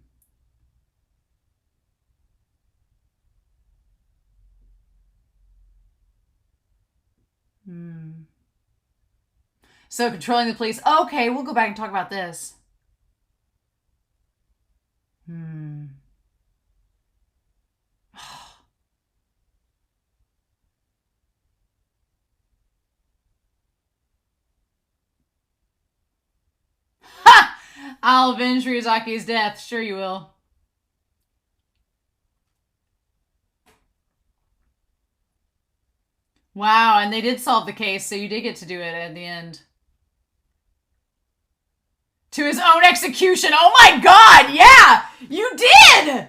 So controlling the police. Okay, we'll go back and talk about this. Ha! I'll avenge Ryozaki's death. Sure you will. Wow, and they did solve the case, so you did get to do it at the end. To his own execution. Oh my god, yeah! You did!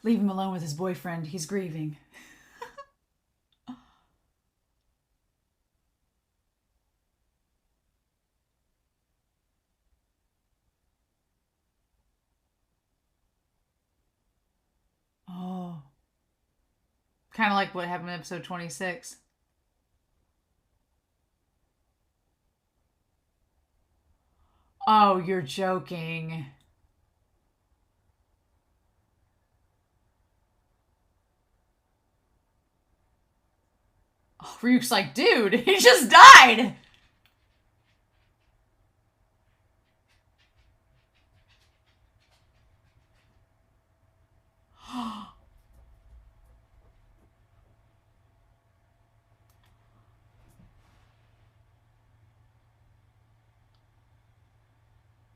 Leave him alone with his boyfriend. He's grieving. Oh. Kind of like what happened in episode 26. Oh, you're joking. Oh, Ryuk's like, dude, he just died!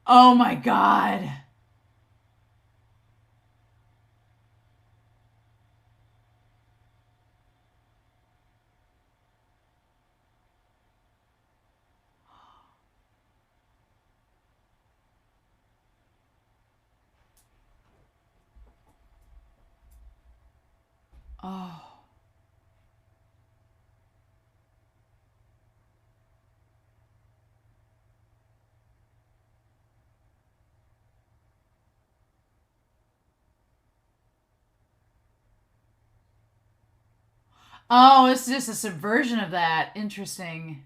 Oh my god. Oh. Oh, it's just a subversion of that. Interesting.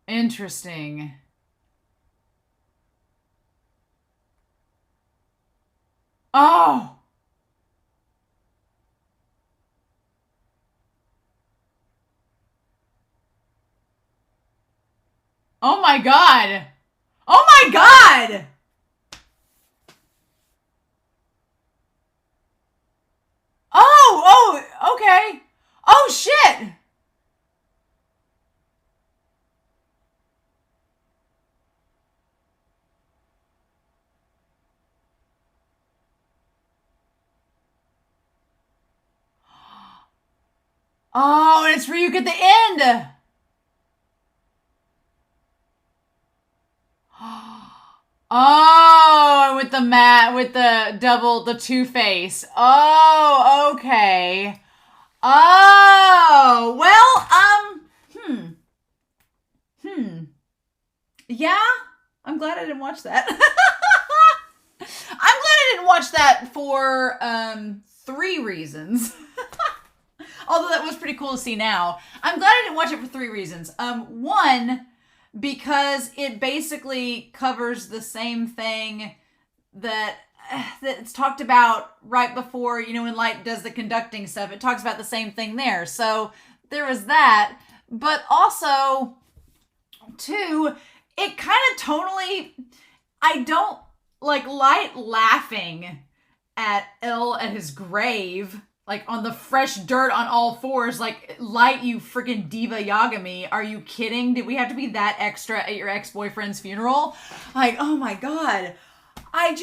Interesting. Oh! Oh my god! Oh my god! Oh, okay. Oh shit! Oh, and it's Ryuk at the end! Oh, with the with the double, the two-face. Oh, okay. Oh, well, yeah, I'm glad I didn't watch that. I'm glad I didn't watch that for, 3 reasons. Although that was pretty cool to see now. I'm glad I didn't watch it for 3 reasons. One, because it basically covers the same thing that it's talked about right before, you know, when Light does the conducting stuff. It talks about the same thing there. So there was that. But also, 2, it kind of tonally, I don't like Light laughing at L at his grave, like on the fresh dirt on all fours, like, Light, you freaking diva Yagami. Are you kidding? Did we have to be that extra at your ex-boyfriend's funeral? Like, oh my god. I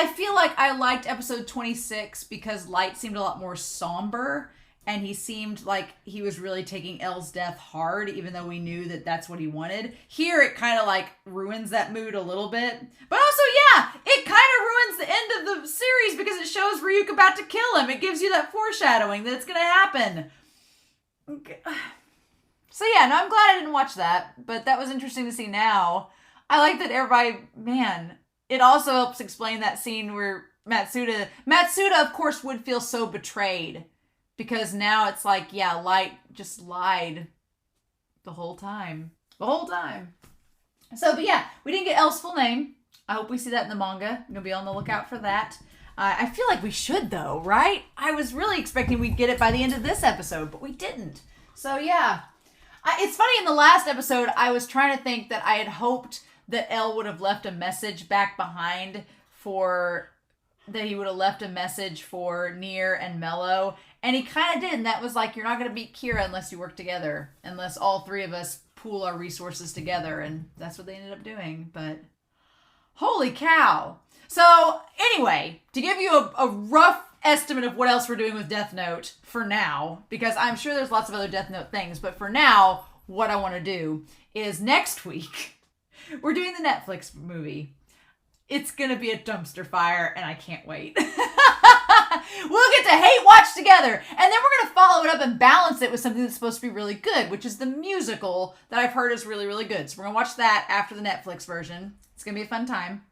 feel like I liked episode 26 because Light seemed a lot more somber, and he seemed like he was really taking L's death hard, even though we knew that that's what he wanted. Here, it kind of like ruins that mood a little bit. But also, yeah, it kind of ruins the end of the series because it shows Ryuk about to kill him. It gives you that foreshadowing that it's going to happen. Okay. So yeah, no, I'm glad I didn't watch that, but that was interesting to see now. I like that everybody, man, it also helps explain that scene where Matsuda, of course, would feel so betrayed. Because now it's like, yeah, Light just lied the whole time. The whole time. So, but yeah, we didn't get L's full name. I hope we see that in the manga. I'm going to be on the lookout for that. I feel like we should, though, right? I was really expecting we'd get it by the end of this episode, but we didn't. So, yeah. It's funny, in the last episode, I was trying to think that I had hoped that Elle would have left a message back behind that he would have left a message for Near and Mello. And he kind of did. And that was like, you're not going to beat Kira unless you work together. Unless all three of us pool our resources together. And that's what they ended up doing. But holy cow. So anyway, to give you a rough estimate of what else we're doing with Death Note for now, because I'm sure there's lots of other Death Note things, but for now, what I want to do is next week, we're doing the Netflix movie. It's going to be a dumpster fire, and I can't wait. We'll get to hate watch together, and then we're going to follow it up and balance it with something that's supposed to be really good, which is the musical that I've heard is really, really good. So we're going to watch that after the Netflix version. It's going to be a fun time.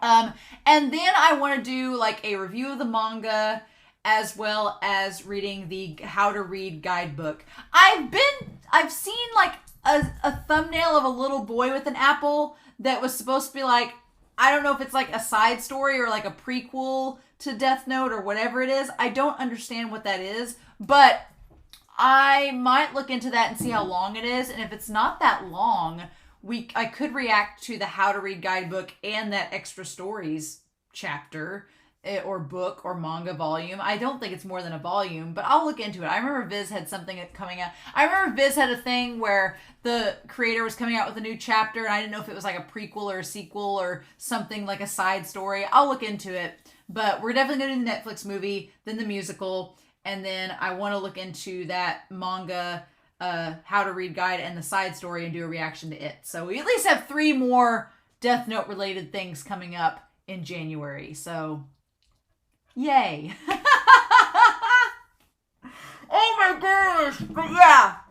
And then I want to do like a review of the manga as well as reading the how to read guidebook. I've seen like a thumbnail of a little boy with an apple that was supposed to be like, I don't know if it's like a side story or like a prequel to Death Note or whatever it is. I don't understand what that is, but I might look into that and see how long it is. And if it's not that long, I could react to the How to Read guidebook and that extra stories chapter or book or manga volume. I don't think it's more than a volume, but I'll look into it. I remember Viz had something coming out. I remember Viz had a thing where the creator was coming out with a new chapter, and I didn't know if it was like a prequel or a sequel or something like a side story. I'll look into it, but we're definitely going to do the Netflix movie, then the musical, and then I want to look into that manga How to Read guide and the side story and do a reaction to it. So we at least have 3 more Death Note related things coming up in January. So yay. Oh my gosh.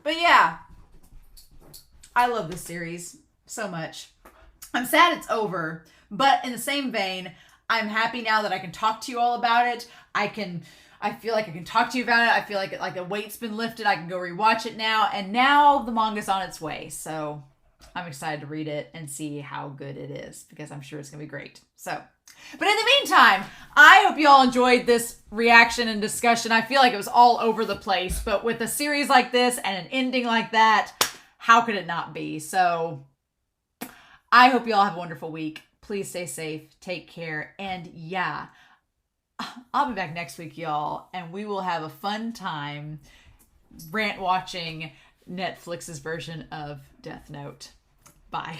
But yeah. I love this series so much. I'm sad it's over, but in the same vein, I'm happy now that I can talk to you all about it. I feel like I can talk to you about it. I feel like the weight's been lifted. I can go rewatch it now. And now the manga's on its way. So I'm excited to read it and see how good it is, because I'm sure it's going to be great. So, but in the meantime, I hope you all enjoyed this reaction and discussion. I feel like it was all over the place, but with a series like this and an ending like that, how could it not be? So I hope you all have a wonderful week. Please stay safe, take care, and yeah, I'll be back next week, y'all, and we will have a fun time rant watching Netflix's version of Death Note. Bye.